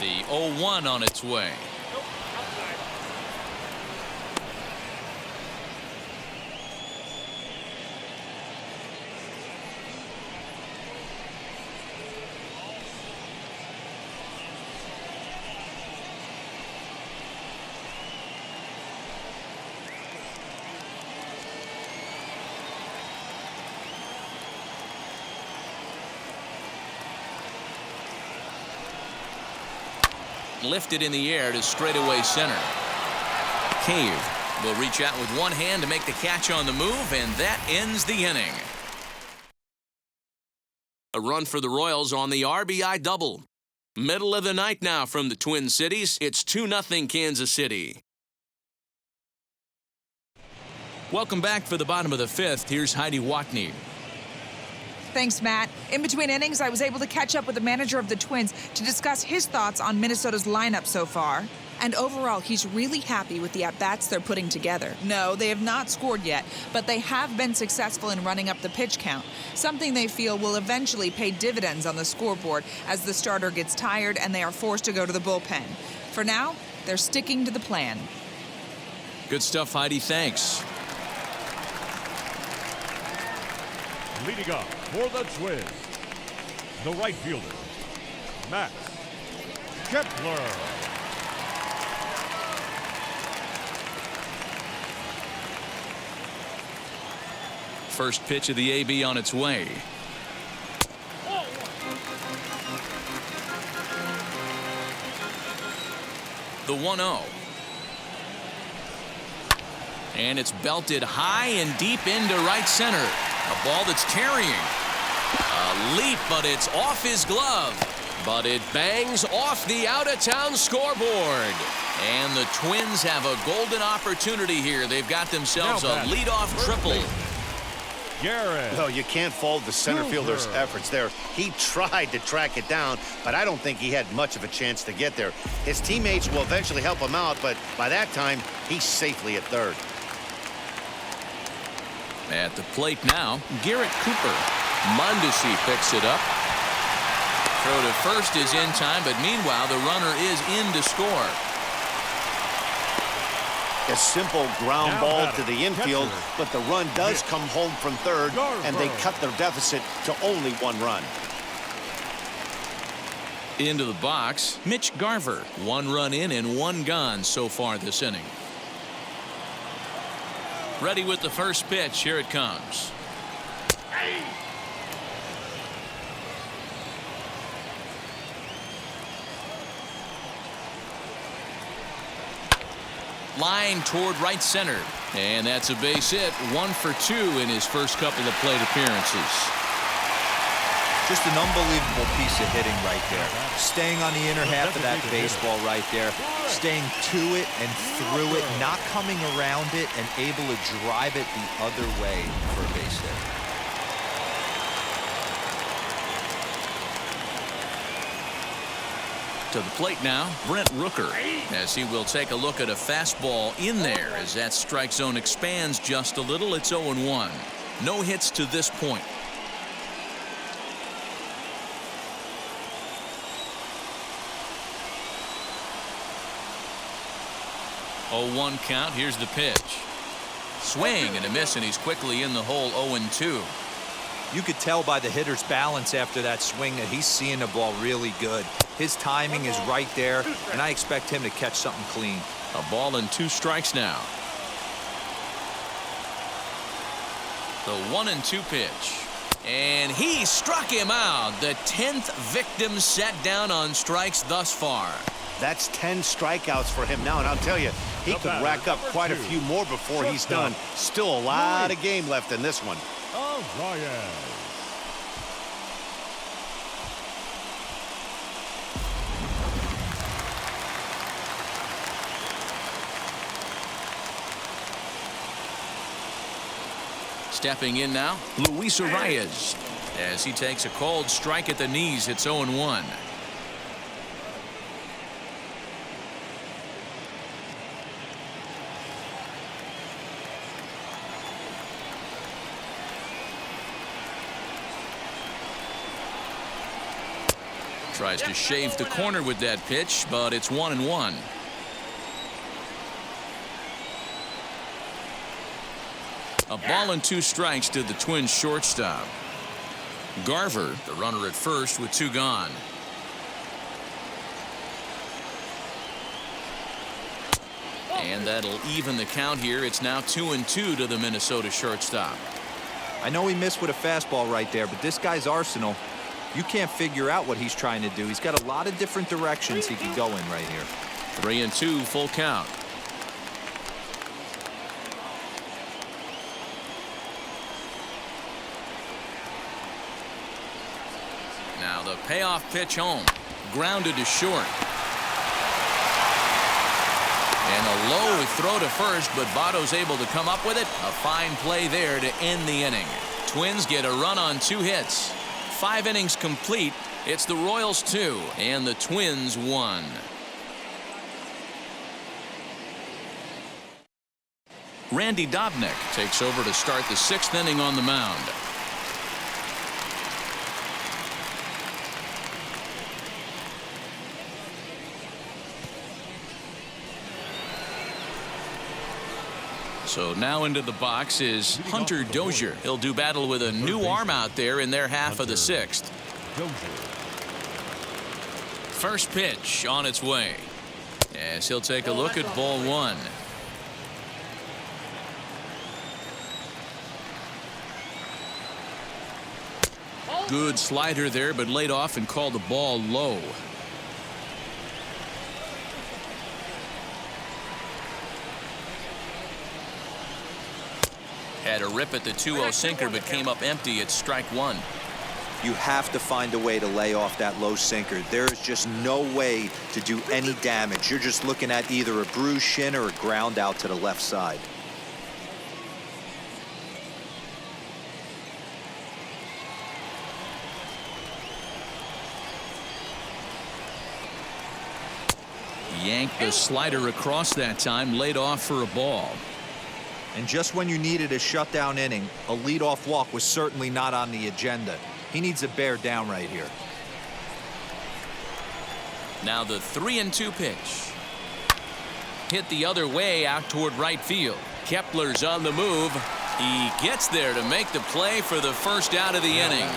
The 0-1 on its way. Lifted in the air to straightaway center. Cave will reach out with one hand to make the catch on the move, and that ends the inning. A run for the Royals on the RBI double. Middle of the night now from the Twin Cities. It's 2-0 Kansas City. Welcome back for the bottom of the fifth. Here's Heidi Watney. Thanks, Matt. In between innings, I was able to catch up with the manager of the Twins to discuss his thoughts on Minnesota's lineup so far. And overall, he's really happy with the at-bats they're putting together. No, they have not scored yet, but they have been successful in running up the pitch count, something they feel will eventually pay dividends on the scoreboard as the starter gets tired and they are forced to go to the bullpen. For now, they're sticking to the plan. Good stuff, Heidi. Thanks. Leading up for the Twins, the right fielder, Max Kepler. First pitch of the AB on its way. The 1-0. And it's belted high and deep into right center. A ball that's carrying. A leap, but it's off his glove. But it bangs off the out-of-town scoreboard. And the Twins have a golden opportunity here. They've got themselves a leadoff triple. Garrett. Well, you can't fault the center fielder's efforts there. He tried to track it down, but I don't think he had much of a chance to get there. His teammates will eventually help him out, but by that time, he's safely at third. At the plate now, Garrett Cooper. Mondesi picks it up. Throw to first is in time, but meanwhile, the runner is in to score. A simple ground ball to the infield, but the run does come home from third, and they cut their deficit to only 1 run. Into the box, Mitch Garver. 1 run in and 1 gone so far this inning. Ready with the first pitch. Here it comes. Line toward right center. And that's a base hit. 1 for 2 in his first couple of plate appearances. Just an unbelievable piece of hitting right there. Staying on the inner half of that baseball right there. Staying to it and through it. Not coming around it and able to drive it the other way for a base hit. To the plate now, Brent Rooker, as he will take a look at a fastball in there as that strike zone expands just a little. It's 0-1. No hits to this point. Oh, 1 count. Here's the pitch. Swing and a miss, and he's quickly in the hole. 0-2. You could tell by the hitter's balance after that swing that he's seeing the ball really good. His timing is right there, and I expect him to catch something clean. A ball and 2 strikes now. The 1-2 pitch. And he struck him out. The 10th victim set down on strikes thus far. That's 10 strikeouts for him now, and I'll tell you, he could rack up quite a few more before he's done. Still a lot of game left in this one. Stepping in now, Luis Arias. As he takes a cold strike at the knees, it's 0-1. Tries to shave the corner with that pitch, but it's 1-1. A ball and 2 strikes to the Twins shortstop. Garver, the runner at first with 2 gone. And that'll even the count here. It's now 2-2 to the Minnesota shortstop. I know he missed with a fastball right there, but this guy's arsenal, you can't figure out what he's trying to do. He's got a lot of different directions he can go in right here. 3-2, full count. Now the payoff pitch home. Grounded to short. And a low throw to first, but Votto's able to come up with it. A fine play there to end the inning. Twins get a run on 2 hits. 5 innings complete. It's the Royals 2 and the Twins 1. Randy Dobnak takes over to start the 6th inning on the mound. So now into the box is Hunter Dozier. He'll do battle with a new arm out there in their half of the 6th. First pitch on its way as he'll take a look at ball one. Good slider there, but laid off and called the ball low. Had a rip at the 2-0 sinker, but came up empty at strike one. You have to find a way to lay off that low sinker. There is just no way to do any damage. You're just looking at either a bruised shin or a ground out to the left side. Yanked the slider across that time, laid off for a ball. And just when you needed a shutdown inning, a leadoff walk was certainly not on the agenda. He needs to bear down right here. Now the 3-2 pitch. Hit the other way out toward right field. Kepler's on the move. He gets there to make the play for the first out of the inning.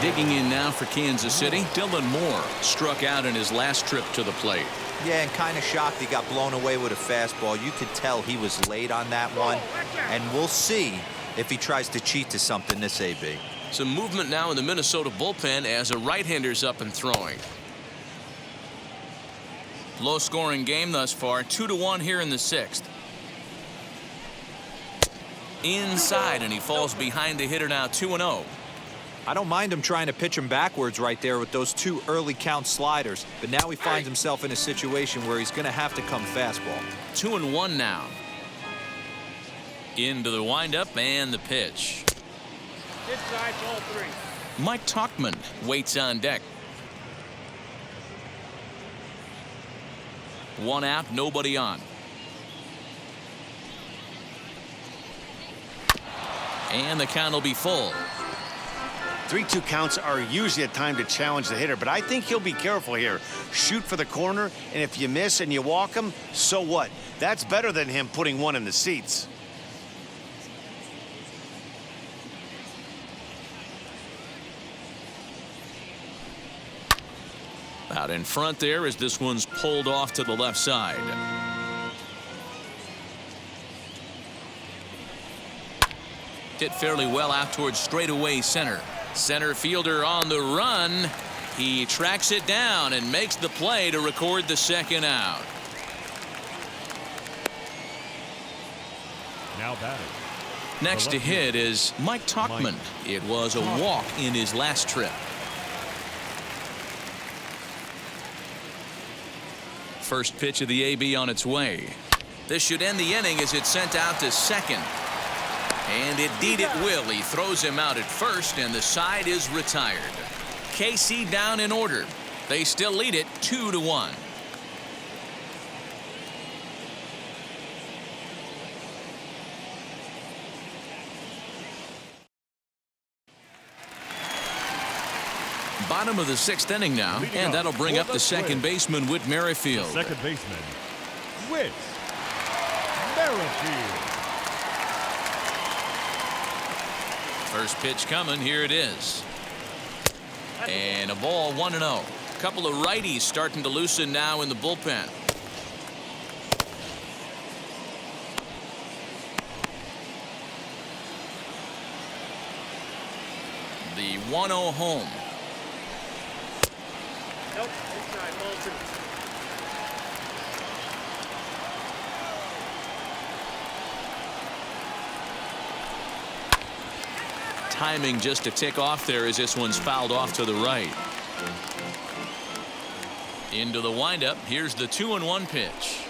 Digging in now for Kansas City, Dylan Moore struck out in his last trip to the plate. Yeah, and kind of shocked he got blown away with a fastball. You could tell he was late on that one. And we'll see if he tries to cheat to something this AB. Some movement now in the Minnesota bullpen as a right-hander's up and throwing. Low-scoring game thus far, 2-1 here in the sixth. Inside, and he falls behind the hitter now, 2-0. I don't mind him trying to pitch him backwards right there with those two early count sliders, but now he finds himself in a situation where he's going to have to come fastball. 2-1 now. Into the windup and the pitch. Inside, ball 3. Mike Tauchman waits on deck. One out, nobody on. And the count will be full. 3-2 counts are usually a time to challenge the hitter, but I think he'll be careful here. Shoot for the corner, and if you miss and you walk him, so what? That's better than him putting one in the seats. Out in front there as this one's pulled off to the left side. Hit fairly well out towards straightaway center. Center fielder on the run. He tracks it down and makes the play to record the second out. Now batting. Next to hit is Mike Tauchman. It was a walk in his last trip. First pitch of the AB on its way. This should end the inning as it's sent out to second. And indeed it will. He throws him out at first, and the side is retired. KC down in order. They still lead it 2-1. Bottom of the sixth inning now, and that'll bring up the second baseman, Whit Merrifield. Second baseman, Whit Merrifield. First pitch coming. Here it is. And a ball, 1-0. Couple of righties starting to loosen now in the bullpen. The 1-0 home. Nope, inside, ball 2. Timing just to tick off there as this one's fouled off to the right. Into the windup. Here's the 2-1 pitch.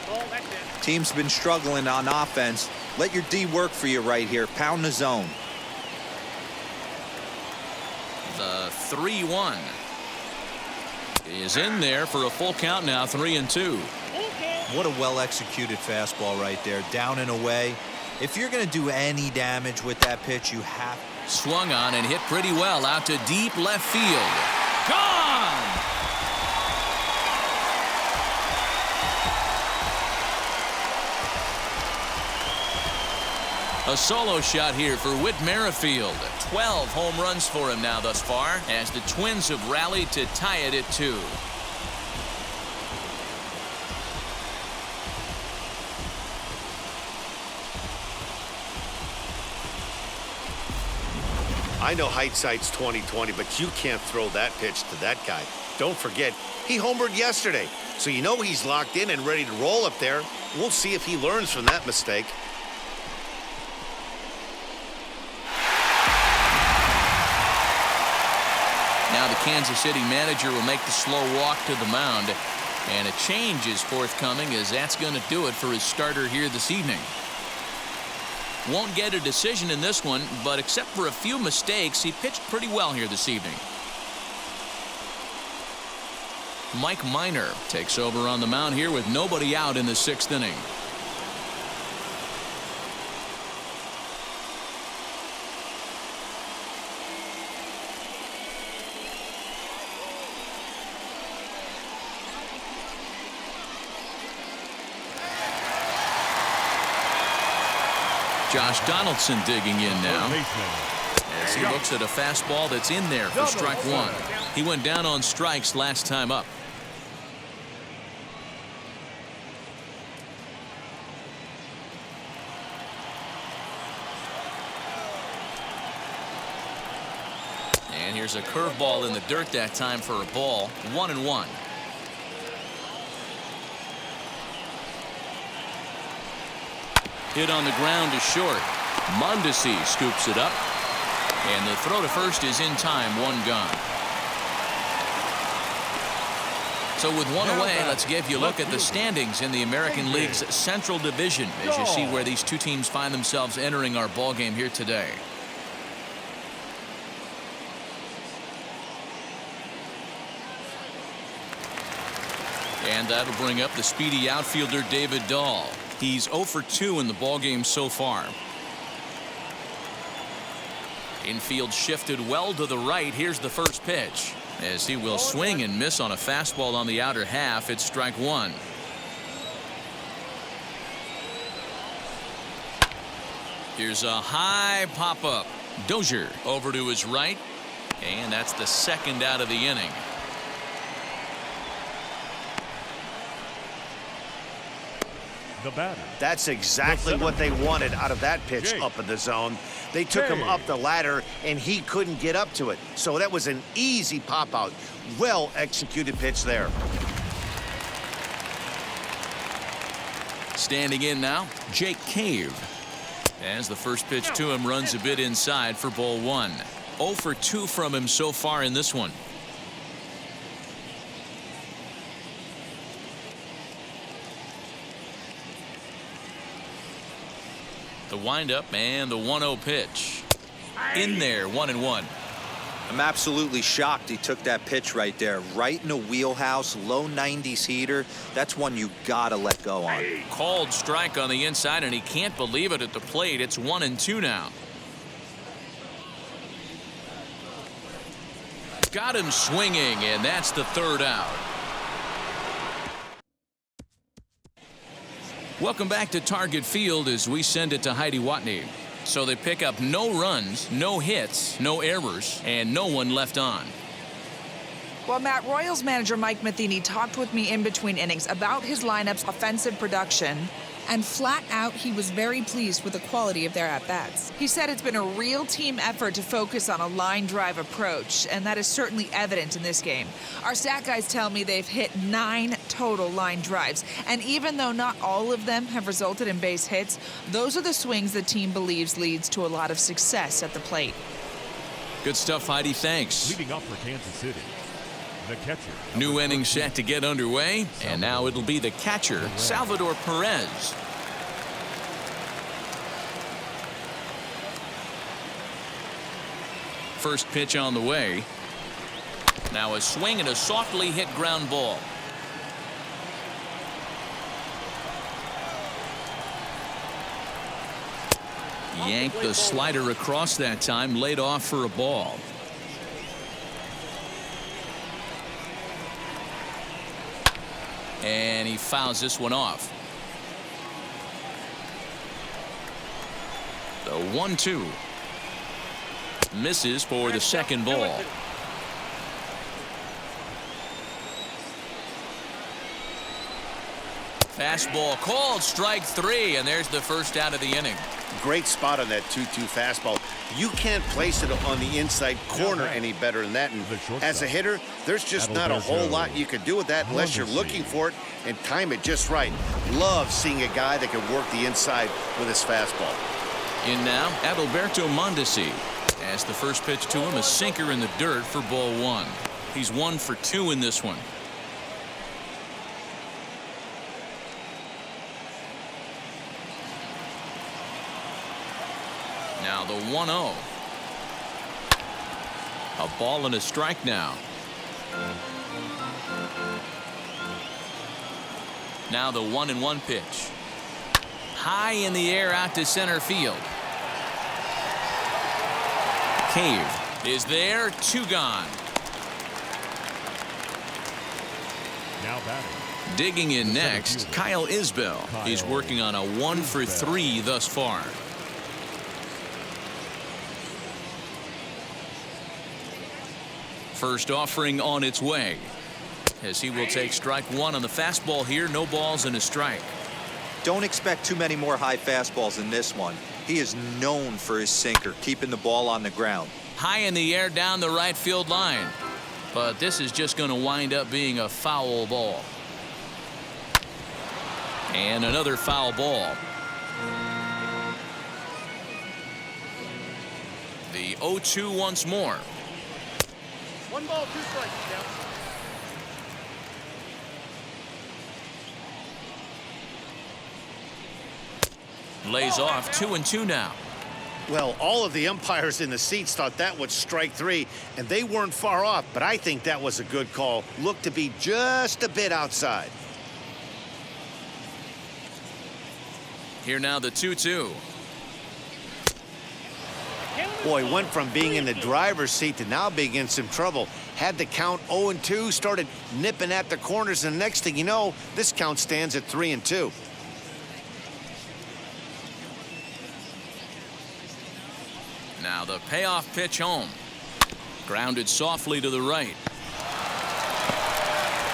Ball, that's it. Team's been struggling on offense. Let your D work for you right here. Pound the zone. The 3-1 is in there for a full count now, 3-2. What a well-executed fastball right there. Down and away. If you're going to do any damage with that pitch, you have. Swung on and hit pretty well out to deep left field. Gone! A solo shot here for Whit Merrifield. 12 home runs for him now thus far, as the Twins have rallied to tie it at 2. I know hindsight's 20/20, but you can't throw that pitch to that guy. Don't forget, he homered yesterday, so you know he's locked in and ready to roll up there. We'll see if he learns from that mistake. Now the Kansas City manager will make the slow walk to the mound, and a change is forthcoming, as that's going to do it for his starter here this evening. Won't get a decision in this one, but except for a few mistakes, he pitched pretty well here this evening. Mike Minor takes over on the mound here with nobody out in the 6th inning. Josh Donaldson digging in now as he looks at a fastball that's in there for strike 1. He went down on strikes last time up. And here's a curveball in the dirt that time for a ball. 1-1. Hit on the ground to short. Mondesi scoops it up, and the throw to first is in time. 1 gone. So with 1 away, let's give you a look at the standings in the American League's Central Division as you see where these two teams find themselves entering our ball game here today. And that'll bring up the speedy outfielder David Dahl. He's 0 for 2 in the ballgame so far. Infield shifted well to the right. Here's the first pitch, as he will swing and miss on a fastball on the outer half. It's strike 1. Here's a high pop-up. Dozier over to his right, and that's the 2nd out of the inning. The batter. That's exactly what they wanted out of that pitch up in the zone. They took him up the ladder, and he couldn't get up to it. So that was an easy pop-out. Well-executed pitch there. Standing in now, Jake Cave. As the first pitch to him runs a bit inside for ball 1. 0 for 2 from him so far in this one. The windup and the 1-0 pitch. In there, 1-1. I'm absolutely shocked he took that pitch right there. Right in the wheelhouse, low 90s heater. That's one you gotta let go on. Called strike on the inside, and he can't believe it at the plate. It's 1-2 now. Got him swinging, and that's the 3rd out. Welcome back to Target Field as we send it to Heidi Watney. So they pick up no runs, no hits, no errors, and no one left on. Well, Matt, Royals manager Mike Matheny talked with me in between innings about his lineup's offensive production, and flat out, he was very pleased with the quality of their at-bats. He said it's been a real team effort to focus on a line drive approach, and that is certainly evident in this game. Our stat guys tell me they've hit 9 total line drives, and even though not all of them have resulted in base hits, those are the swings the team believes leads to a lot of success at the plate. Good stuff, Heidi. Thanks. Leading up for Kansas City, the catcher. New inning set to get underway, and now it'll be the catcher, Salvador Perez. First pitch on the way. Now a swing and a softly hit ground ball. Yanked the slider across that time, laid off for a ball. And he fouls this one off. The 1-2. Misses for the second ball. Fastball called, strike 3, and there's the first out of the inning. Great spot on that 2-2 fastball. You can't place it on the inside corner any better than that. And as a hitter, there's just not a whole lot you can do with that unless you're looking for it and time it just right. Love seeing a guy that can work the inside with his fastball. In now, Adalberto Mondesi. As the first pitch to him, a sinker in the dirt for ball 1. He's 1 for 2 in this one. Now the 1-0. A ball and a strike now. Now the 1-1 pitch. High in the air out to center field. Cave is there, 2 gone. Now batting. Digging in next, Kyle Isbell. He's working on a 1 for 3 thus far. First offering on its way, as he will take strike 1 on the fastball here. No balls and a strike. Don't expect too many more high fastballs in this one. He is known for his sinker, keeping the ball on the ground. High in the air down the right field line. But this is just going to wind up being a foul ball. And another foul ball. The 0-2 once more. 1 ball, 2 strikes, Jeff. Lays off 2-2 now. Well, all of the umpires in the seats thought that was strike 3, and they weren't far off, but I think that was a good call. Looked to be just a bit outside. Here now the 2-2. Boy, went from being in the driver's seat to now being in some trouble. Had the count 0-2, started nipping at the corners, and the next thing you know, this count stands at 3-2. Now the payoff pitch home. Grounded softly to the right.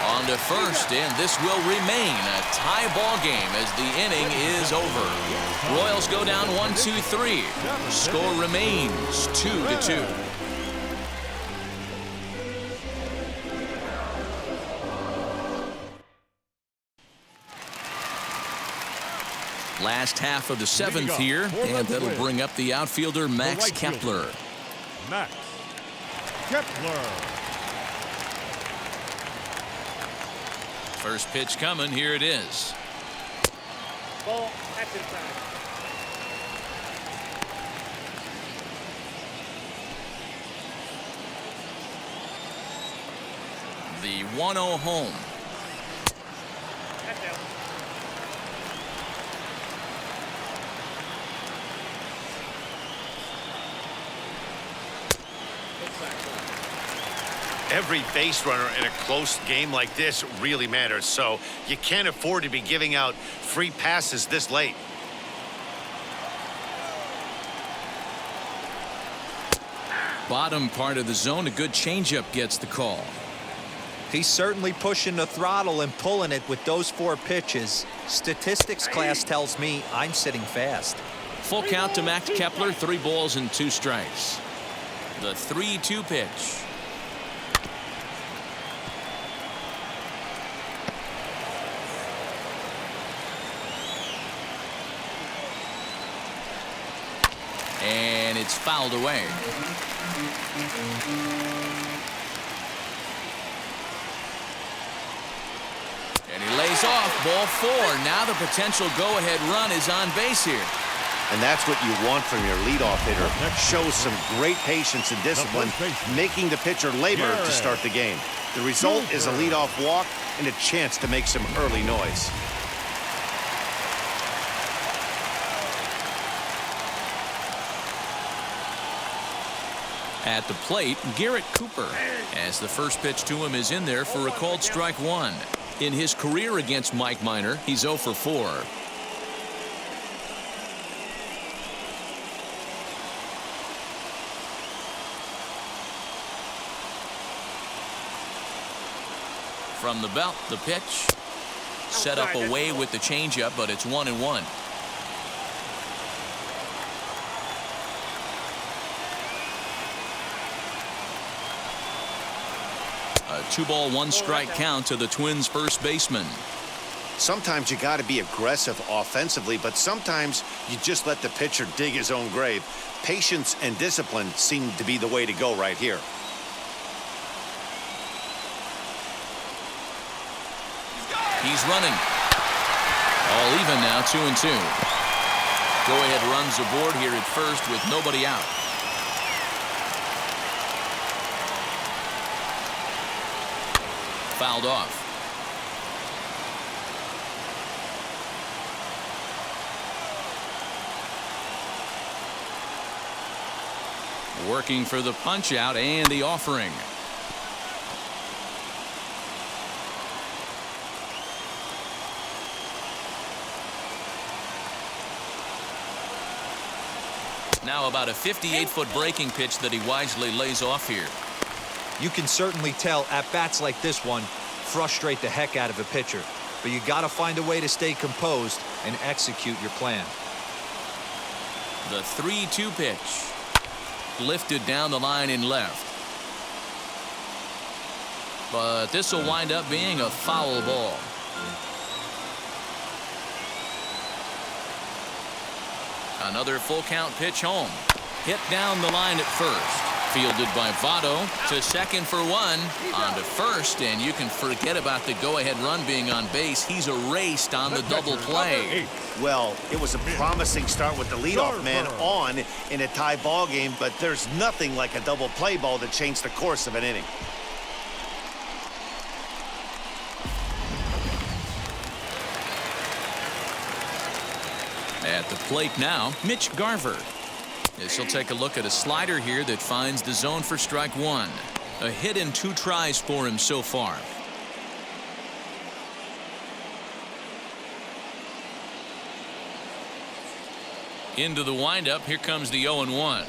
On to first, and this will remain a tie ball game as the inning is over. Royals go down 1-2-3. Score remains 2-2. Last half of the 7th here, and that'll bring up the outfielder Max Kepler. Max Kepler. First pitch coming. Here it is. Ball, that's inside. The 1-0 home. That's out. Every base runner in a close game like this really matters, so you can't afford to be giving out free passes this late. Bottom part of the zone, a good changeup gets the call. He's certainly pushing the throttle and pulling it with those 4 pitches. Statistics class tells me I'm sitting fast. Full count to Max Kepler, 3 balls and 2 strikes. The 3-2 pitch. And it's fouled away. And he lays off, ball 4. Now the potential go-ahead run is on base here. And that's what you want from your leadoff hitter. Shows some great patience and discipline, making the pitcher labor to start the game. The result is a leadoff walk and a chance to make some early noise. At the plate, Garrett Cooper, as the first pitch to him is in there for a called strike 1. In his career against Mike Minor, he's 0 for 4. From the belt, the pitch. Set up away with the changeup, but it's 1-1. A 2-ball, 1-strike count to the Twins' first baseman. Sometimes you got to be aggressive offensively, but sometimes you just let the pitcher dig his own grave. Patience and discipline seem to be the way to go right here. He's running. All even now, 2-2. Go-ahead runs aboard here at first with nobody out. Fouled off. Working for the punch out and the offering. Now about a 58-foot breaking pitch that he wisely lays off here. You can certainly tell at bats like this one frustrate the heck out of a pitcher, but you got to find a way to stay composed and execute your plan. The 3-2 pitch. Lifted down the line in left. But this will wind up being a foul ball. Another full count pitch home. Hit down the line at first. Fielded by Votto to second for one. On to first, and you can forget about the go-ahead run being on base. He's erased on the double play. Well, it was a promising start with the leadoff man on in a tie ball game, but there's nothing like a double play ball to change the course of an inning. At the plate now, Mitch Garver. This will take a look at a slider here that finds the zone for strike one. A hit in 2 tries for him so far. Into the windup. Here comes the 0-1.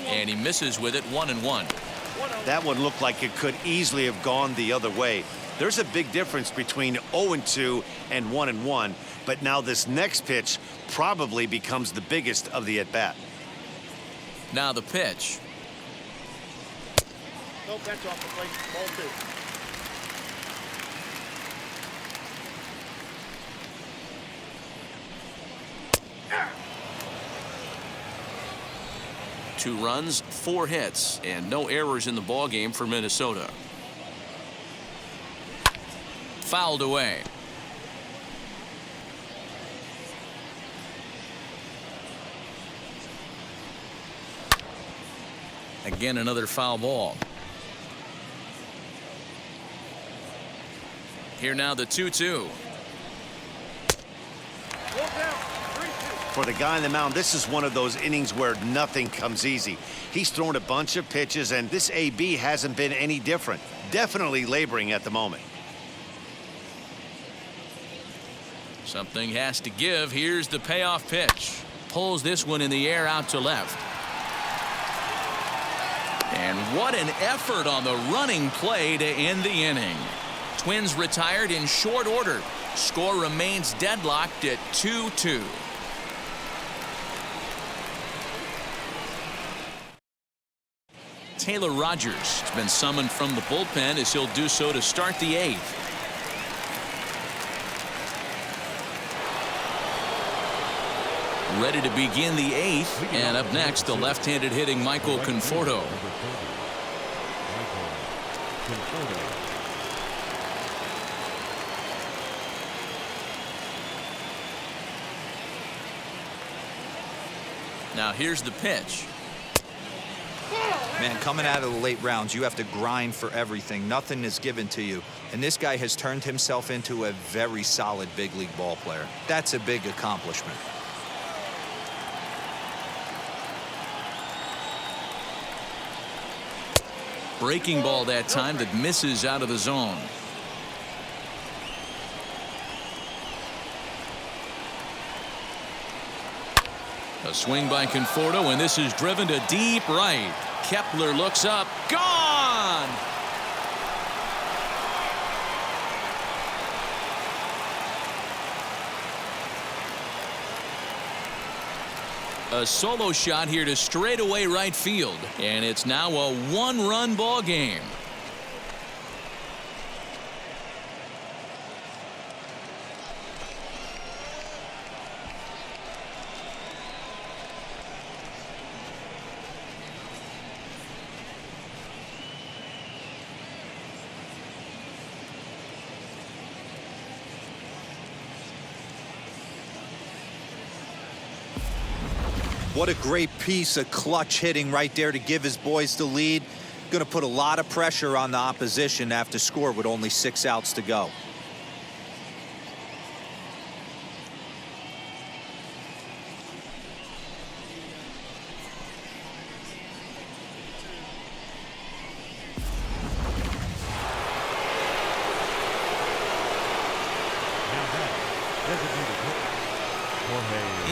And he misses with it, 1-1. That one looked like it could easily have gone the other way. There's a big difference between 0-2 and 1-1, but now this next pitch probably becomes the biggest of the at-bat. Now the pitch. No, that's off the plate. Ball 2 runs, 4 hits, and no errors in the ballgame for Minnesota. Fouled away. Again, another foul ball. Here now the 2-2. For the guy on the mound, this is one of those innings where nothing comes easy. He's thrown a bunch of pitches, and this AB hasn't been any different. Definitely laboring at the moment. Something has to give. Here's the payoff pitch. Pulls this one in the air out to left. And what an effort on the running play to end the inning. Twins retired in short order. Score remains deadlocked at 2-2. Taylor Rogers has been summoned from the bullpen as he'll do so to start the 8th. Ready to begin the 8th, and up next the left-handed hitting Michael Conforto. Now here's the pitch. Man, coming out of the late rounds, you have to grind for everything. Nothing is given to you. And this guy has turned himself into a very solid big league ball player. That's a big accomplishment. Breaking ball that time that misses out of the zone. A swing by Conforto, and this is driven to deep right. Kepler looks up. Gone! A solo shot here to straightaway right field, and it's now a one-run ball game. What a great piece of clutch hitting right there to give his boys the lead. Going to put a lot of pressure on the opposition after score with only 6 outs to go.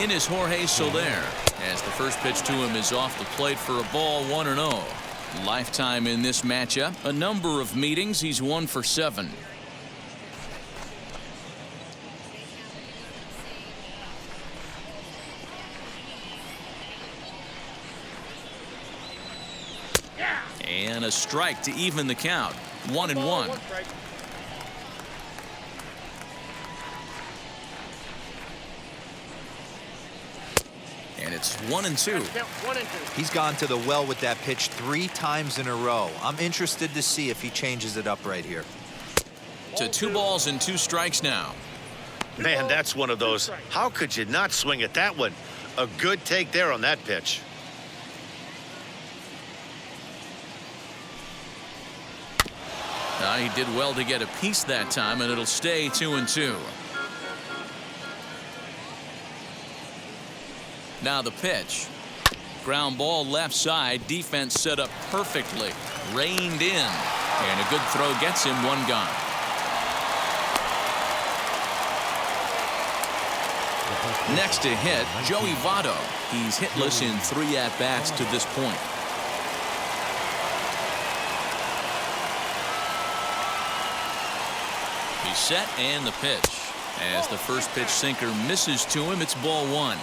In is Jorge Soler, as the first pitch to him is off the plate for a ball, 1-0. Lifetime in this matchup, a number of meetings, he's 1 for 7. And a strike to even the count, 1-1. And it's 1-2. He's gone to the well with that pitch 3 times in a row. I'm interested to see if he changes it up right here. To 2 balls and 2 strikes now. Man, that's one of those. How could you not swing at that one? A good take there on that pitch. He did well to get a piece that time, and it'll stay 2-2. Now the pitch. Ground ball left side. Defense set up perfectly. Reined in. And a good throw gets him 1 gone. Next to hit, Joey Votto. He's hitless in 3 at-bats to this point. He's set, and the pitch. As the first pitch sinker misses to him, it's ball 1.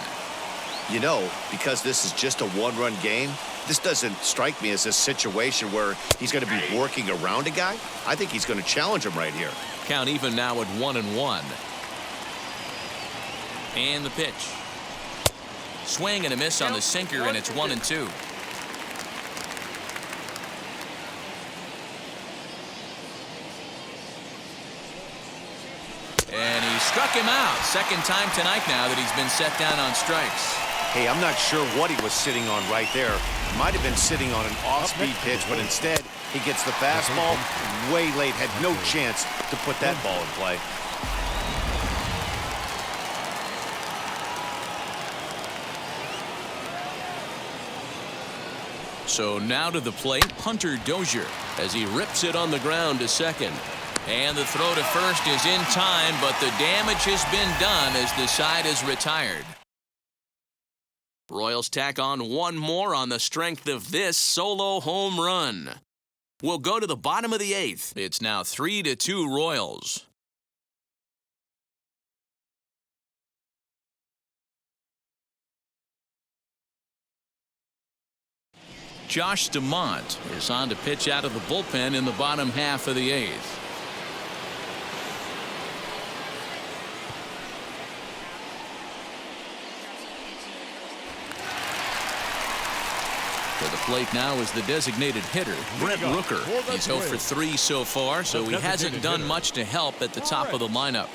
You know, because this is just a 1-run game, this doesn't strike me as a situation where he's going to be working around a guy. I think he's going to challenge him right here. Count even now at 1-1. And the pitch. Swing and a miss on the sinker, and it's 1-2. And he struck him out. Second time tonight now that he's been set down on strikes. Hey, I'm not sure what he was sitting on right there. Might have been sitting on an off-speed pitch, but instead he gets the fastball way late. Had no chance to put that ball in play. So now to the plate, Hunter Dozier, as he rips it on the ground to second. And the throw to first is in time, but the damage has been done as the side is retired. Royals tack on 1 more on the strength of this solo home run. We'll go to the bottom of the 8th. It's now 3-2 Royals. Josh DeMont is on to pitch out of the bullpen in the bottom half of the 8th. To the plate now is the designated hitter, Brent Rooker. He's 0 for 3 so far, so he hasn't done much to help at the top of the lineup.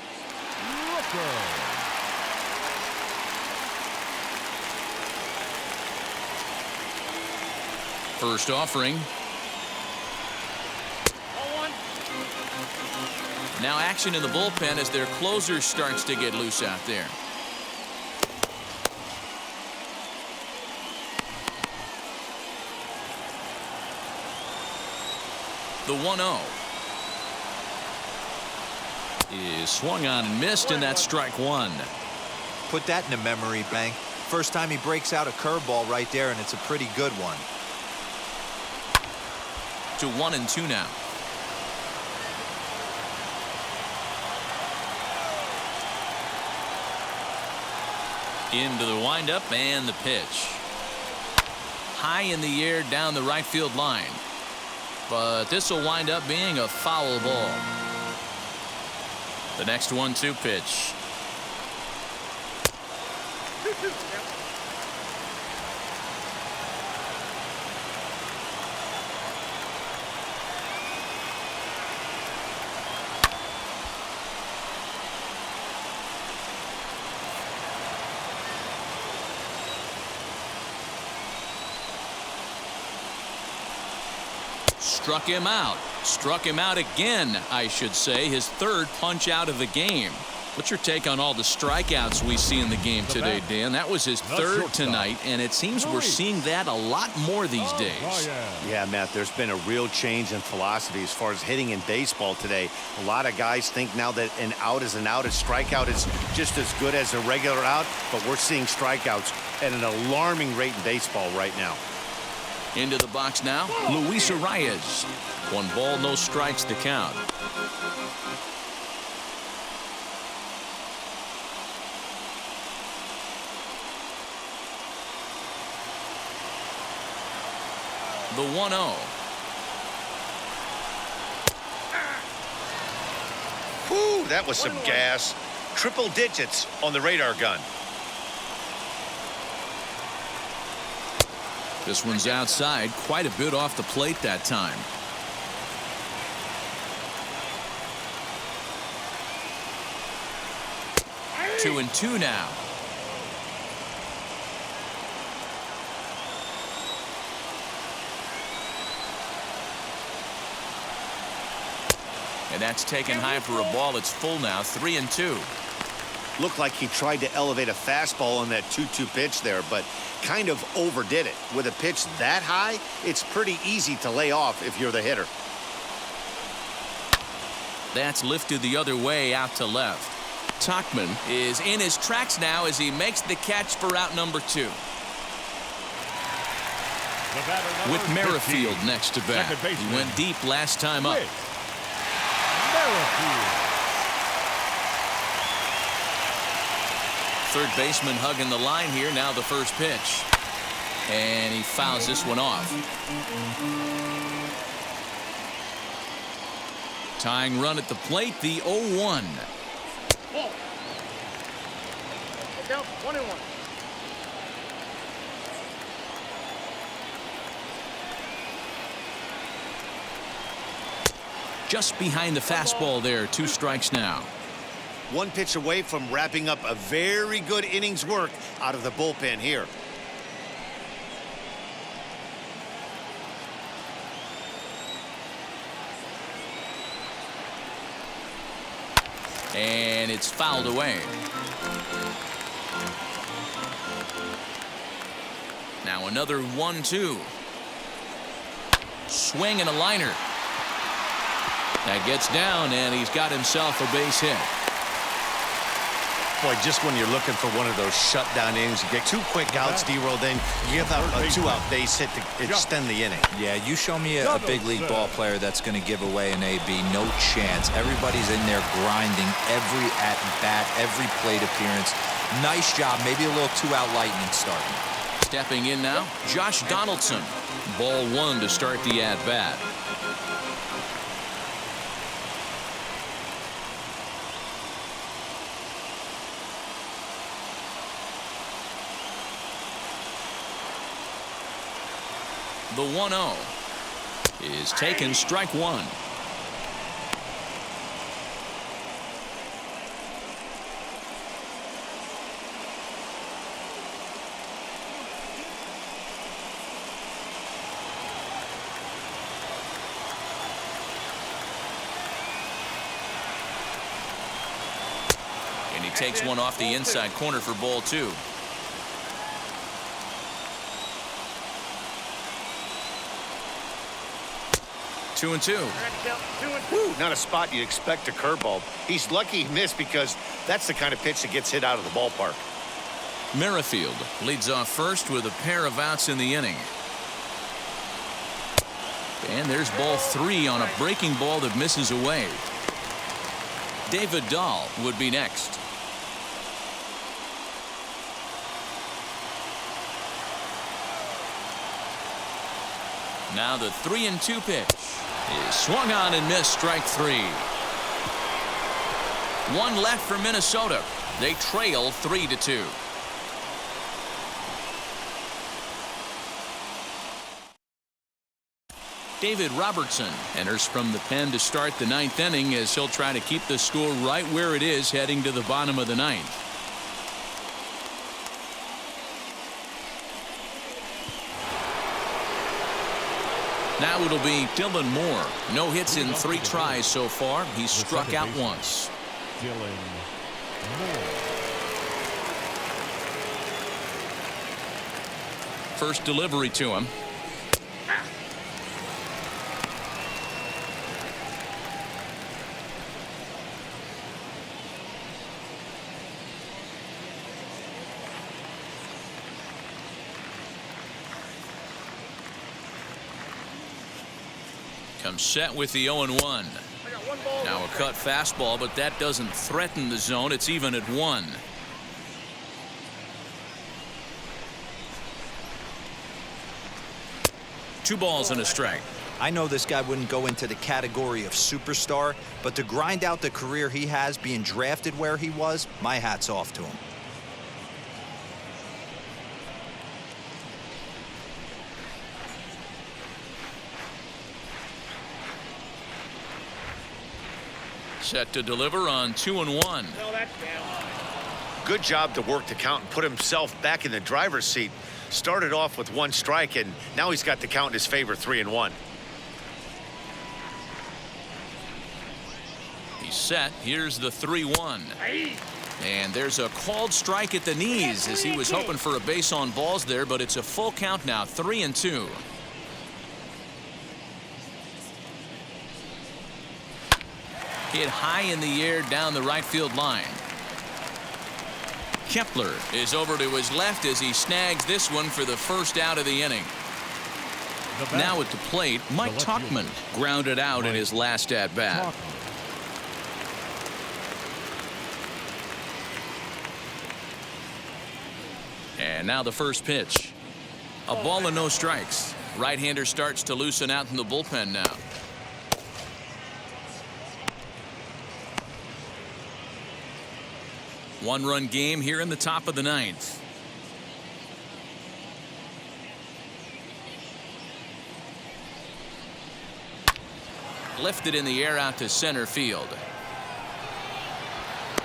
First offering. Now action in the bullpen as their closer starts to get loose out there. The 1-0 is swung on and missed, and that's strike 1. Put that in a memory bank. First time he breaks out a curveball right there, and it's a pretty good one. To 1-2 now. Into the windup and the pitch. High in the air down the right field line. But this will wind up being a foul ball. The next 1-2 pitch. Struck him out. Struck him out again, I should say. His third punch out of the game. What's your take on all the strikeouts we see in the game today, Dan? That was his third tonight, and it seems we're seeing that a lot more these days. Yeah, Matt, there's been a real change in philosophy as far as hitting in baseball today. A lot of guys think now that an out is an out. A strikeout is just as good as a regular out, but we're seeing strikeouts at an alarming rate in baseball right now. Into the box now, Luis Arias. 1 ball, no strikes to count. The 1-0. Whew, that was some gas. Triple digits on the radar gun. This one's outside, quite a bit off the plate that time. Two and two now. And that's taken high for a ball. It's full now. 3-2. Looked like he tried to elevate a fastball on that 2-2 pitch there, but kind of overdid it. With a pitch that high, it's pretty easy to lay off if you're the hitter. That's lifted the other way out to left. Tauchman is in his tracks now as he makes the catch for out number 2. With Merrifield next to bat. He went deep last time up. Third baseman hugging the line here. Now the first pitch. And he fouls this one off. Tying run at the plate, the 0-1. Down 1-1. Just behind the fastball there. 2 strikes now. 1 pitch away from wrapping up a very good innings work out of the bullpen here. And it's fouled away. Now another 1-2. Swing and a liner. That gets down, and he's got himself a base hit. Boy, just when you're looking for one of those shutdown innings, you get 2 quick outs, D-roll, then you give out a 2-out base hit to extend the inning. Yeah, you show me a big league ball player that's going to give away an AB. No chance. Everybody's in there grinding every at-bat, every plate appearance. Nice job. Maybe a little 2-out lightning start. Stepping in now, Josh Donaldson. Ball 1 to start the at-bat. The 1-0 is taken, strike 1. And he takes one off the inside corner for ball 2. Two and two. Woo, not a spot you'd expect a curveball. He's lucky he missed because that's the kind of pitch that gets hit out of the ballpark. Merrifield leads off first with a pair of outs in the inning. And there's ball 3 on a breaking ball that misses away. David Dahl would be next. Now the 3-2 pitch is swung on and missed, strike 3. One left for Minnesota. They trail 3-2. David Robertson enters from the pen to start the 9th inning as he'll try to keep the score right where it is heading to the bottom of the 9th. Now it'll be Dylan Moore. No hits in 3 tries so far. He's struck out once. Dylan Moore. First delivery to him. Comes set with the 0-1. Now a cut fastball, but that doesn't threaten the zone. It's even at 1. Two balls and a strike. I know this guy wouldn't go into the category of superstar, but to grind out the career he has being drafted where he was, my hat's off to him. Set to deliver on 2-1. Good job to work the count and put himself back in the driver's seat. Started off with 1 strike, and now he's got the count in his favor, 3-1. He's set. Here's the 3-1. And there's a called strike at the knees as he was hoping for a base on balls there, but it's a full count now, 3-2. Hit high in the air down the right field line. Kepler is over to his left as he snags this one for the first out of the inning. Now at the plate, Mike Tauchman grounded out in his last at bat. And now the first pitch. A ball and no strikes. Right-hander starts to loosen out in the bullpen now. One-run game here in the top of the 9th. Lifted in the air out to center field.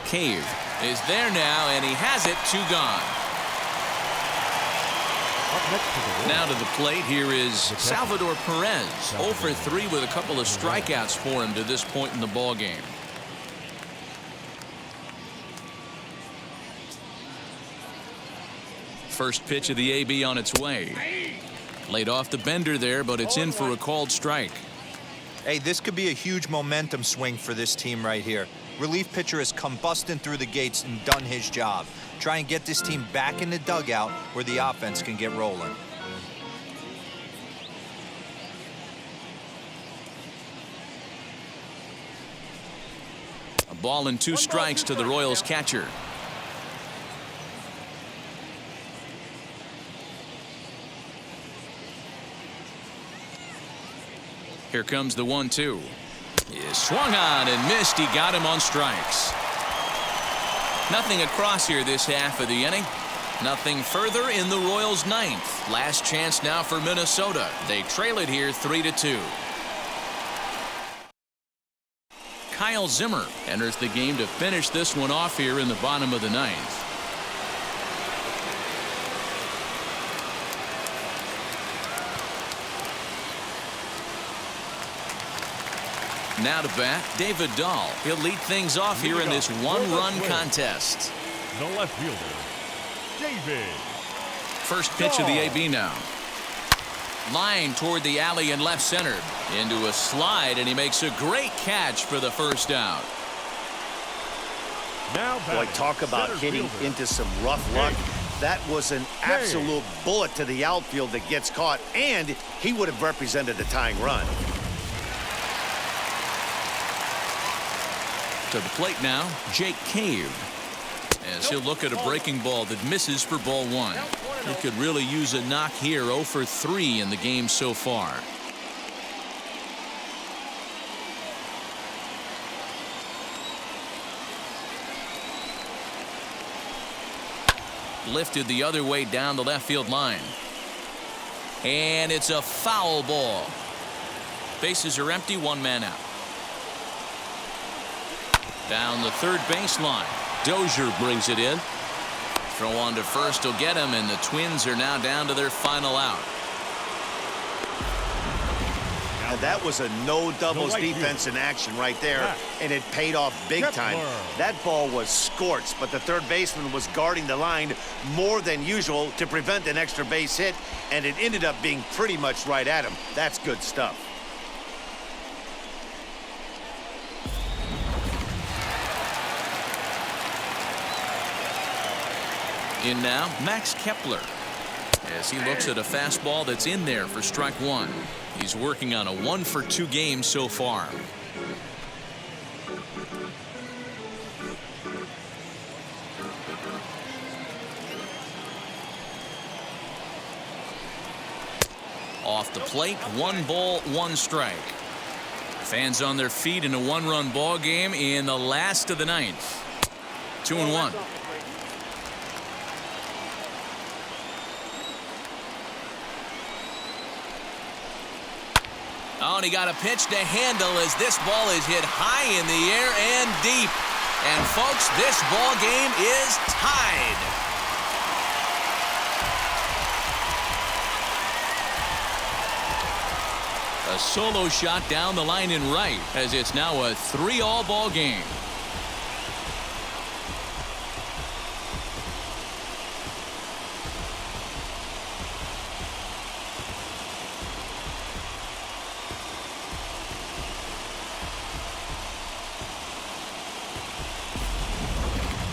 Cave is there now, and he has it. 2 gone. Now to the plate, here is Salvador Perez. 0 for 3 with a couple of strikeouts for him to this point in the ball game. First pitch of the AB on its way. Laid off the bender there, but it's in for a called strike. Hey, this could be a huge momentum swing for this team right here. Relief pitcher has come busting through the gates and done his job. Try and get this team back in the dugout where the offense can get rolling. A ball and 2 strikes to the Royals catcher. Here comes the 1-2. Is swung on and missed. He got him on strikes. Nothing across here this half of the inning. Nothing further in the Royals' 9th. Last chance now for Minnesota. They trail it here 3-2. Kyle Zimmer enters the game to finish this one off here in the bottom of the 9th. Now to bat, David Dahl. He'll lead things off here in this one-run contest. The left fielder, David. First pitch of the AB now. Line toward the alley in left center. Into a slide, and he makes a great catch for the first out. Now Boy, talk about hitting into some rough luck. That was an absolute bullet to the outfield that gets caught, and he would have represented a tying run. To the plate now, Jake Cave. As he'll look at a breaking ball that misses for ball 1. He could really use a knock here. 0 for 3 in the game so far. Lifted the other way down the left field line. And it's a foul ball. Bases are empty, 1 man out. Down the third baseline. Dozier brings it in. Throw on to first will get him, and the Twins are now down to their final out. And that was a no doubles defense in action right there, and it paid off big time. That ball was scorched, but the third baseman was guarding the line more than usual to prevent an extra base hit, and it ended up being pretty much right at him. That's good stuff. In now, Max Kepler, as he looks at a fastball that's in there for strike 1. He's working on a 1 for 2 game so far. Off the plate, 1 ball, 1 strike. Fans on their feet in a 1-run ball game in the last of the 9th. 2-1. Oh, and he got a pitch to handle as this ball is hit high in the air and deep. And folks, this ball game is tied. A solo shot down the line in right as it's now a 3-all ball game.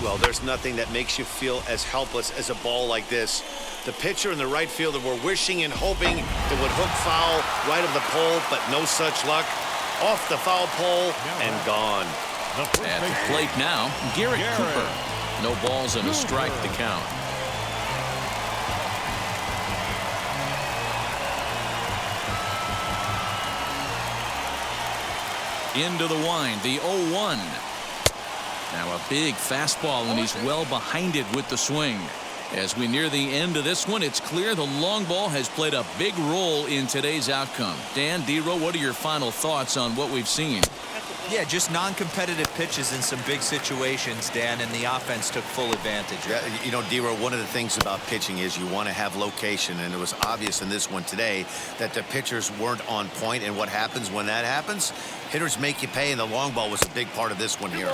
Well, there's nothing that makes you feel as helpless as a ball like this. The pitcher and the right fielder were wishing and hoping it would hook foul right of the pole, but no such luck. Off the foul pole and gone. At the plate now, Garrett Cooper. No balls and a strike to count. Into the wind, the 0-1. Now a big fastball, and he's well behind it with the swing. As we near the end of this one, it's clear the long ball has played a big role in today's outcome. Dan, D-Row, what are your final thoughts on what we've seen? Yeah, just non-competitive pitches in some big situations, Dan, and the offense took full advantage. Yeah, you know, D-Row, one of the things about pitching is you want to have location, and it was obvious in this one today that the pitchers weren't on point, and what happens when that happens? Hitters make you pay, and the long ball was a big part of this one here.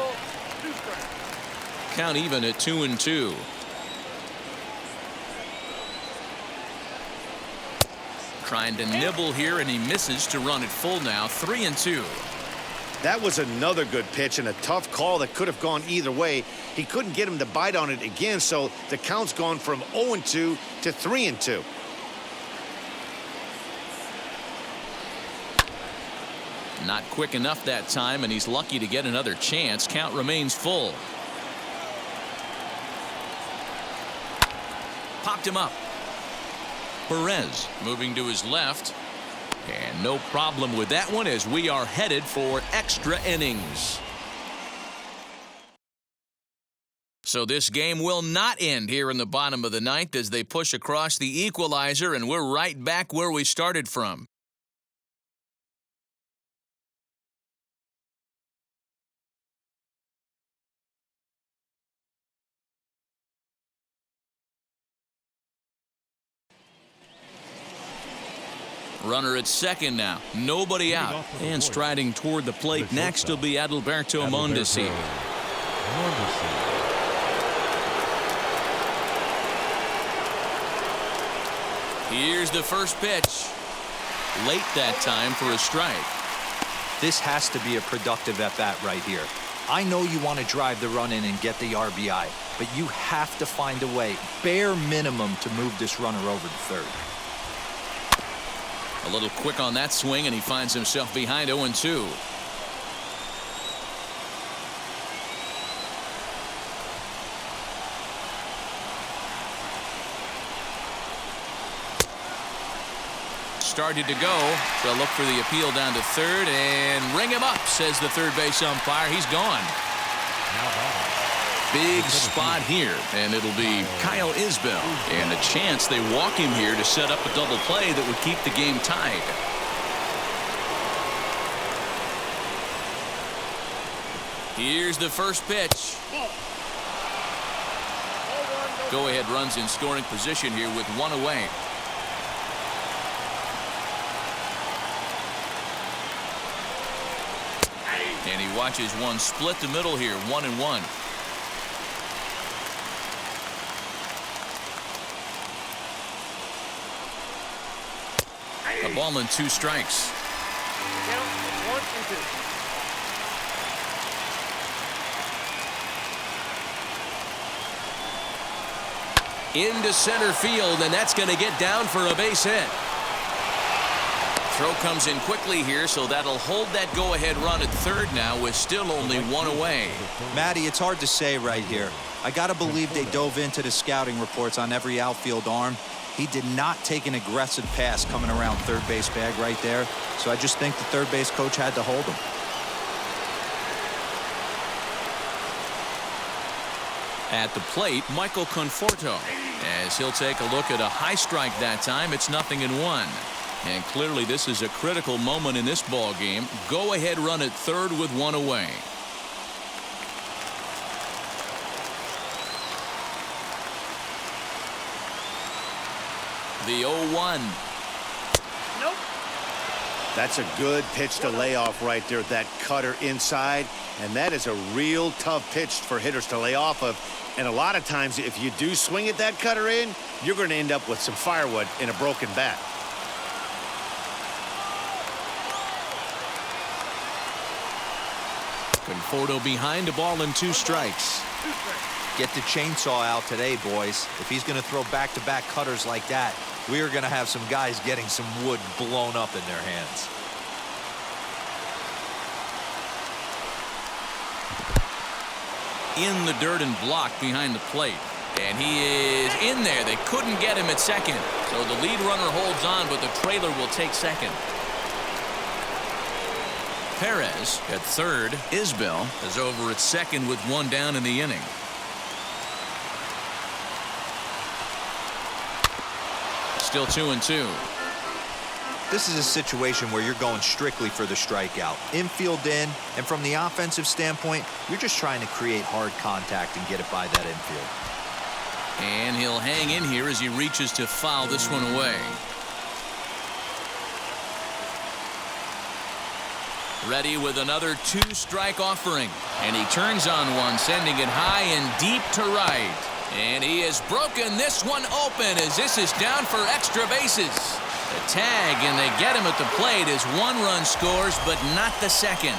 Count even at 2-2. Trying to nibble here, and he misses to run it full now. 3-2. That was another good pitch and a tough call that could have gone either way. He couldn't get him to bite on it again, so the count's gone from 0-2 to 3-2. Not quick enough that time, and he's lucky to get another chance. Count remains full. Popped him up. Perez moving to his left. And no problem with that one as we are headed for extra innings. So this game will not end here in the bottom of the 9th as they push across the equalizer, and we're right back where we started from. Runner at second now. Nobody out. And striding toward the plate next will be Adalberto Mondesi. Here's the first pitch. Late that time for a strike. This has to be a productive at-bat right here. I know you want to drive the run in and get the RBI, but you have to find a way, bare minimum, to move this runner over to third. A little quick on that swing, and he finds himself behind 0-2. started to go. They'll look for the appeal down to third and ring him up, says the third base umpire. He's gone. Big spot here, and it'll be Kyle Isbell. And a chance they walk him here to set up a double play that would keep the game tied. Here's the first pitch. Go-ahead runs in scoring position here with one away. And he watches one split the middle here, 1-1. A ball and 2 strikes. Count 1 and 2. Into center field, and that's going to get down for a base hit. Throw comes in quickly here, so that'll hold that go-ahead run at third now with still only one away. Matty, it's hard to say right here. I got to believe they dove into the scouting reports on every outfield arm. He did not take an aggressive pass coming around third base bag right there, so I just think the third base coach had to hold him. At the plate, Michael Conforto, as he'll take a look at a high strike that time. It's 0-1. And clearly this is a critical moment in this ball game. Go ahead run at third with one away. The 0-1. Nope. That's a good pitch to lay off right there, that cutter inside. And that is a real tough pitch for hitters to lay off of. And a lot of times, if you do swing at that cutter in, you're going to end up with some firewood in a broken bat. Conforto behind, a ball and 2 strikes. Get the chainsaw out today, boys. If he's going to throw back-to-back cutters like that, we are going to have some guys getting some wood blown up in their hands. In the dirt and blocked behind the plate. And he is in there. They couldn't get him at second. So the lead runner holds on, but the trailer will take second. Perez at third. Isbell is over at second with one down in the inning. Still 2-2. This is a situation where you're going strictly for the strikeout. Infield in, and from the offensive standpoint, you're just trying to create hard contact and get it by that infield. And he'll hang in here as he reaches to foul this one away. Ready with another 2-strike offering. And he turns on one, sending it high and deep to right. And he has broken this one open as this is down for extra bases. The tag, and they get him at the plate as one run scores, but not the second.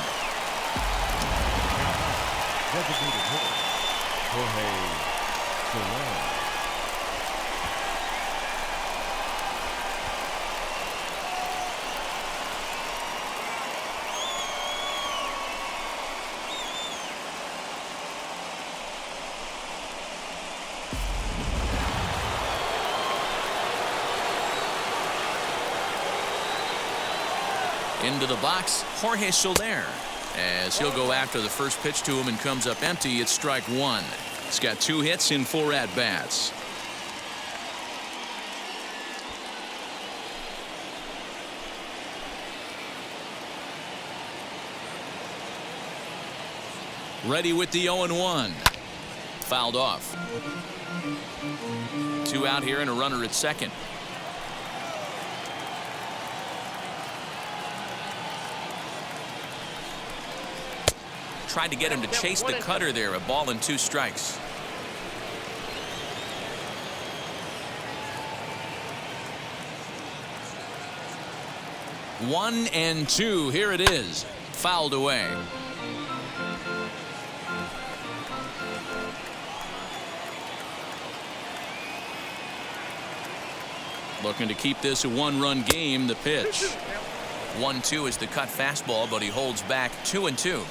Designated hitter, Jorge Soler. Into the box, Jorge Soler, as he'll go after the first pitch to him and comes up empty. It's strike one. He's got 2 hits in 4 at-bats. Ready with the 0-1. Fouled off. 2 out here and a runner at second. Tried to get him to chase the cutter there. A ball and 2 strikes. One and 2. Here it is. Fouled away. Looking to keep this a 1-run game. The pitch. 1-2 is the cut fastball, but he holds back. 2-2.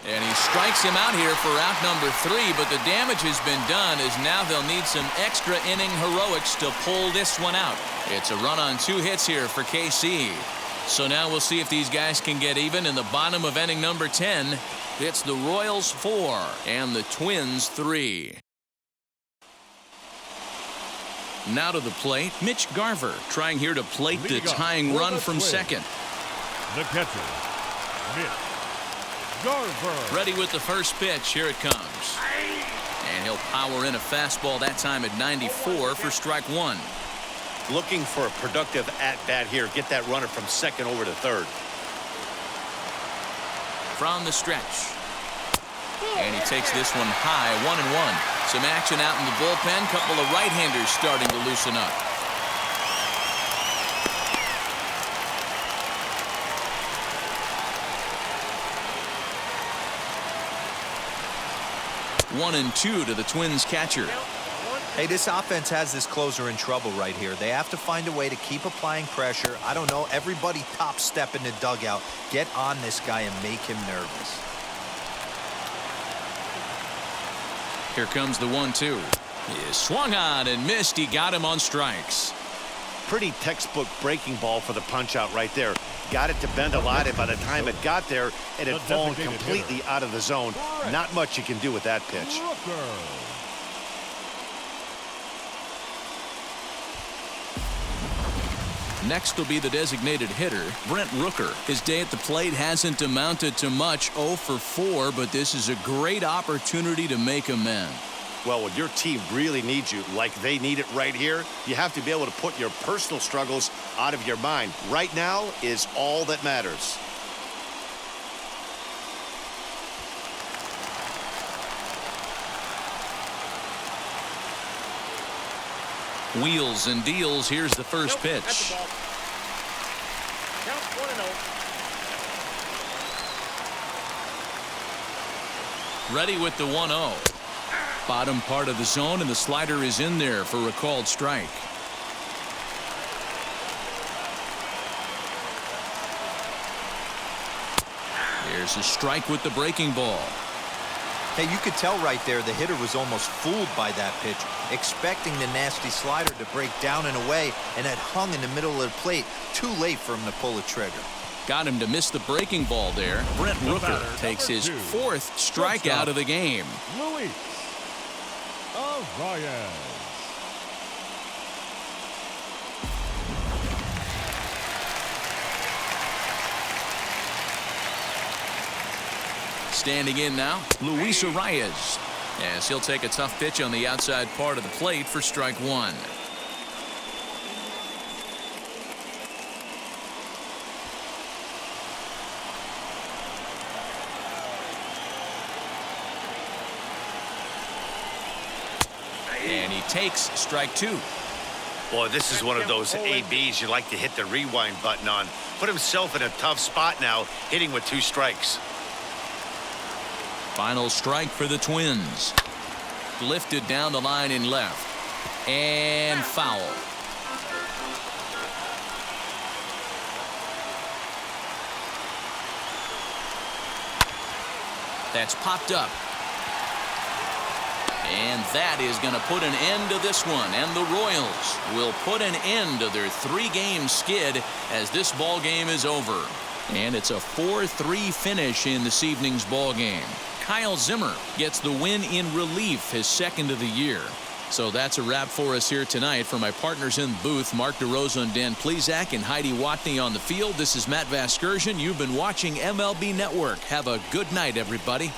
And he strikes strikes him out here for out number 3, but the damage has been done as now they'll need some extra inning heroics to pull this one out. It's a run on 2 hits here for KC. So now we'll see if these guys can get even in the bottom of inning number 10. It's the Royals 4 and the Twins 3. Now to the plate, Mitch Garver trying here to plate the tying run from second. The catcher, Mitch Garver. Ready with the first pitch. Here it comes. And he'll power in a fastball that time at 94 for strike 1. Looking for a productive at-bat here. Get that runner from second over to third. From the stretch. And he takes this one high, 1-1. Some action out in the bullpen. Couple of right-handers starting to loosen up. One and 2 to the Twins catcher. Hey, this offense has this closer in trouble right here. They have to find a way to keep applying pressure. I don't know, everybody top step in the dugout. Get on this guy and make him nervous. Here comes the 1-2. He is swung on and missed. He got him on strikes. Pretty textbook breaking ball for the punch out right there. Got it to bend a lot, and by the time it got there, it had fallen completely out of the zone. Not much you can do with that pitch. Next will be the designated hitter, Brent Rooker. His day at the plate hasn't amounted to much, 0 for 4, but this is a great opportunity to make amends. Well, when your team really needs you, like they need it right here, you have to be able to put your personal struggles out of your mind. Right now is all that matters. Wheels and deals. Here's the first pitch. That's the ball. Count 1-0. Ready with the 1-0. Bottom part of the zone, and the slider is in there for a called strike. There's a strike with the breaking ball. Hey, you could tell right there the hitter was almost fooled by that pitch, expecting the nasty slider to break down and away, and had hung in the middle of the plate. Too late for him to pull a trigger. Got him to miss the breaking ball there. Brent Rooker takes his 4th strikeout of the game. Luis Arias. Standing in now, Luis Arias. As he'll take a tough pitch on the outside part of the plate for strike 1. And he takes strike 2. Boy, this is one of those ABs you like to hit the rewind button on. Put himself in a tough spot now, hitting with 2 strikes. Final strike for the Twins. Lifted down the line in left. And foul. That's popped up. And that is going to put an end to this one. And the Royals will put an end to their 3-game skid as this ball game is over. And it's a 4-3 finish in this evening's ball game. Kyle Zimmer gets the win in relief, his 2nd of the year. So that's a wrap for us here tonight. For my partners in the booth, Mark DeRosa and Dan Plesac and Heidi Watney on the field, this is Matt Vasgersian. You've been watching MLB Network. Have a good night, everybody.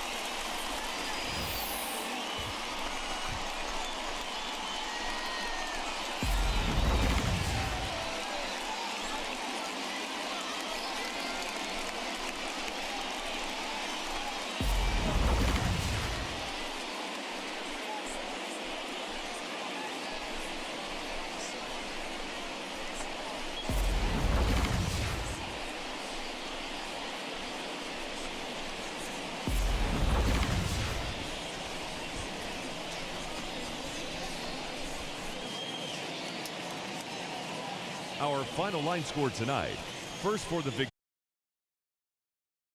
Our final line score tonight. First for the victory.